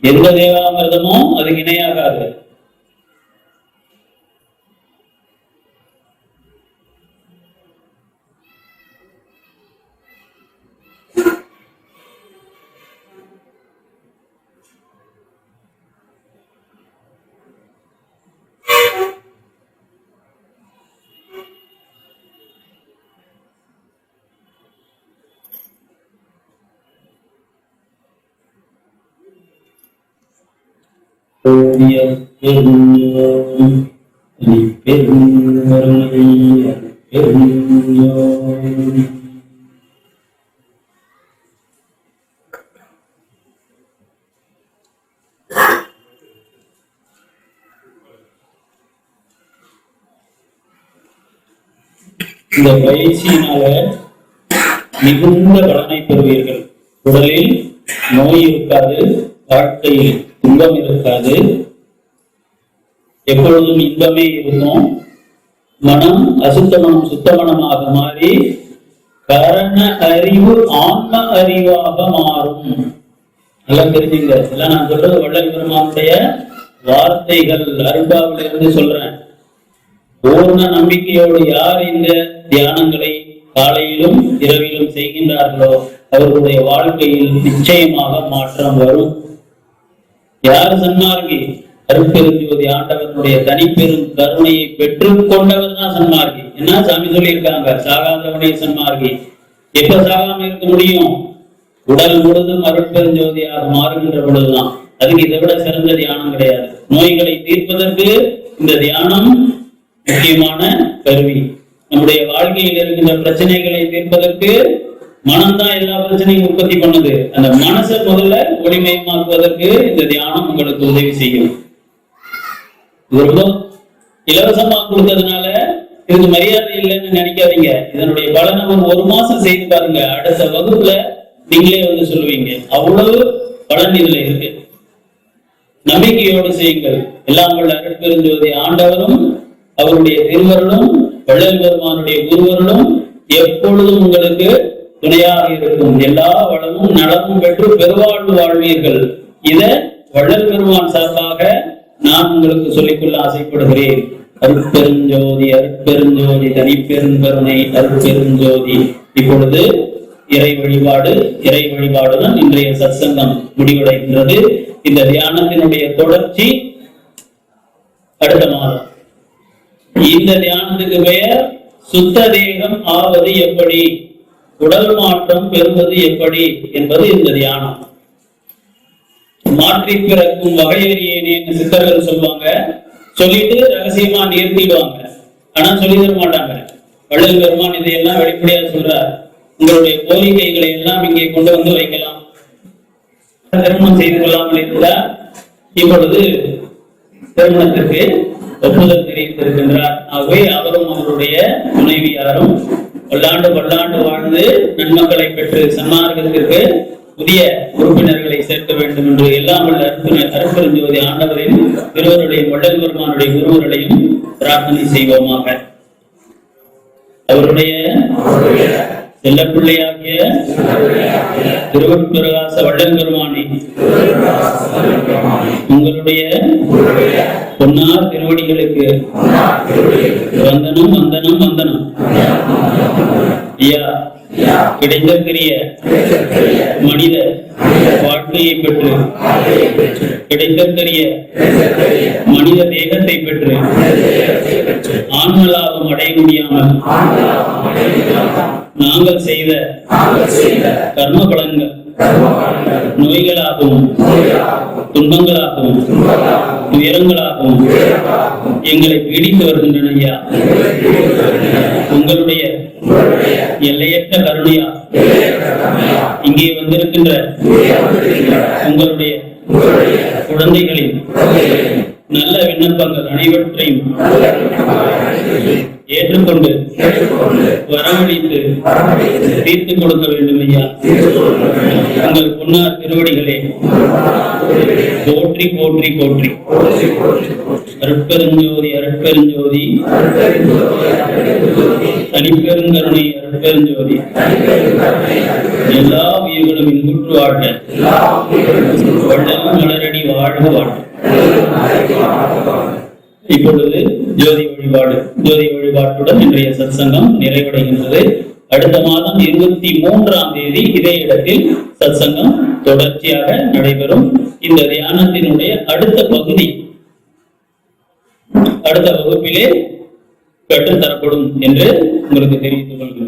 எந்த தேவாமிர்தமோ அதுக்கு இணையாகாது. இந்த பயிற்சியினால மிகுந்த பலனை பெறுவீர்கள். உடலில் நோய் இருக்காது, வாழ்க்கையில் துன்பம் இருக்காது, எப்பொழுதும் இன்பமே இருக்கும். மனம் அசுத்த மனம் சுத்த மனமாக மாறி கரண அறிவு ஆன்ம அறிவாக மாறும். நல்லா தெரிஞ்சுங்க. இதெல்லாம் நான் சொல்றது வள்ளல் பெருமானுடைய வார்த்தைகள். அருள்பாவில இருந்து சொல்றேன். பூர்ண நம்பிக்கையோடு யார் இந்த தியானங்களை காலையிலும் இரவிலும் செய்கின்றார்களோ அவர்களுடைய வாழ்க்கையில் நிச்சயமாக மாற்றம் வரும். யார் சன்மார்க்கி? அருட்பெருஞ்சோதி ஆண்டவனுடைய தனிப்பெரும் கருணையை பெற்றுக் கொண்டவர் தான் சன்மார்க்கி. என்ன சாமி சொல்லியிருக்காங்க? சாகாதவனே சன்மார்க்கி. எப்ப சாகாம இருக்க முடியும்? உடல் முழுதும் அருட்பெருஞ்சோதியாக மாறுகின்ற பொழுதுதான். அதுக்கு இதை விட சிறந்த தியானம் கிடையாது. நோய்களை தீர்ப்பதற்கு இந்த தியானம் முக்கியமான கருவி. நம்முடைய வாழ்க்கையில் இருக்கின்ற பிரச்சனைகளை தீர்ப்பதற்கு மனம்தான் எல்லா பிரச்சனையும் உற்பத்தி பண்ணுது. அந்த மனசை முதல்ல ஒளிமயமாக்குவதற்கு இந்த தியானம் உங்களுக்கு உதவி செய்யும். இது ரொம்ப இலவசமா கொடுத்ததுனால இதுக்கு மரியாதை இல்லைன்னு நினைக்காதீங்க. இதனுடைய பலனை ஒரு மாசம் செய்து பாருங்க. அடுத்த வகுப்புல நீங்களே வந்து சொல்லுவீங்க. அவ்வளவு பலன் இதுல இருக்கு. நம்பிக்கையோடு செய்யுங்கள். எல்லாம் வல்ல அருட்பெருஞ்சோதி ஆண்டவரும் அவருடைய திருவருளும் வள்ளல் பெருமானுடைய குருவருளும் எப்பொழுதும் உங்களுக்கு துணையாக இருக்கும். எல்லா வளமும் நலமும் பெற்று பெருவாழ்வு வாழ்வீர்கள். இத வள்ளல் பெருமான் சார்பாக நான் உங்களுக்கு சொல்லிக்கொள்ள ஆசைப்படுகிறேன். அருட்பெருஞ்சோதி அருட்பெருஞ்சோதி தனிப்பெருங்கருணை அருட்பெருஞ்சோதி. இப்பொழுது இறை வழிபாடுதான் இன்றைய சத்சங்கம் முடிவடைகின்றது. இந்த தியானத்தினுடைய தொடர்ச்சி அடுத்த மாதம். இந்த தியானத்துக்கு பெயர் சுத்த தேகம் ஆவது எப்படி, உடல் மாற்றம் பெறுவது எப்படி என்பது இந்த தியானம். மாற்றி பிறக்கும் வகையறியேனேன்னு சித்தர்கள் சொல்லுவாங்க. சொல்லிட்டு ரகசியமா நிறுத்திடுவாங்க. ஆனா சொல்லி தர மாட்டாங்க. வள்ளல் பெருமான் இதையெல்லாம் வெளிப்படையா சொல்றார். உங்களுடைய கோரிக்கைகளை எல்லாம் இங்கே கொண்டு வந்து வைக்கலாம். திருமணம் செய்து கொள்ளாமல் இருந்தால் இப்பொழுது திருமணத்திற்கு ஒப்புதல் தெரிவித்திருக்கின்றார். ஆகவே அவரும் அவருடைய துணைவியாரும் பல்லாண்டு வாழ்ந்து நன்மக்களை பெற்று சன்மார்க்கத்திற்கு புதிய உறுப்பினர்களை சேர்க்க வேண்டும் என்று எல்லாம் உள்ள அருட்பெருஞ்சோதி ஆண்டவரின் திருவருடையும் வள்ளல் பெருமானுடைய குருவருடையும் பிரார்த்தனை செய்வோமாக. அவருடைய செல்ல பிள்ளையாகிய திருவருட்பிரகாச வள்ளல் பெருமானை உங்களுடைய பொன்னார் திருவடிகளுக்கு வந்தனம் வந்தனம் வந்தனம். ஐயா, கிடைத்தற்கரிய மனித வாழ்க்கையை பெற்று கிடைத்தற்கரிய மனித தேகத்தை பெற்று ஆன்மலாபம் அடைய முடியாமல் நாங்கள் செய்த கர்ம பலன்கள் நோய்களாகவும் துன்பங்களாகவும் துயரங்களாகவும் எங்களை பீடித்து வருகின்றன. ஐயா, உங்களுடைய எல்லையற்ற கருணையா இங்கே வந்திருக்கின்ற உங்களுடைய குழந்தைகளின் நல்ல விண்ணப்பங்கள் அனைவற்றையும் ஏற்றுக்கொண்டு வரவழைத்து தீர்த்து கொடுக்க வேண்டும். ஐயா, உங்கள் பொன்னார் திருவடிகளே போற்றி போற்றி போற்றி. அருட்பெருஞ்சோதி அருட்பெருஞ்சோதி தனிப்பெருங்கருணை அருட்பெருஞ்சோதி. எல்லா உயிர்களும் இன்புற்று வாழ்க, வள்ளல் மலரடி வாழ்க வாழ்க. இப்பொழுது ஜோதி வழிபாட்டுடன் இன்றைய சத்சங்கம் நிறைவடைகின்றது. அடுத்த மாதம் 23ஆம் தேதி இதே இடத்தில் சத்சங்கம் தொடர்ச்சியாக நடைபெறும். இந்த தியானத்தினுடைய அடுத்த பகுதி அடுத்த வகுப்பிலே கற்றுத்தரப்படும் என்று உங்களுக்கு தெரிவித்துக் கொள்கிறேன்.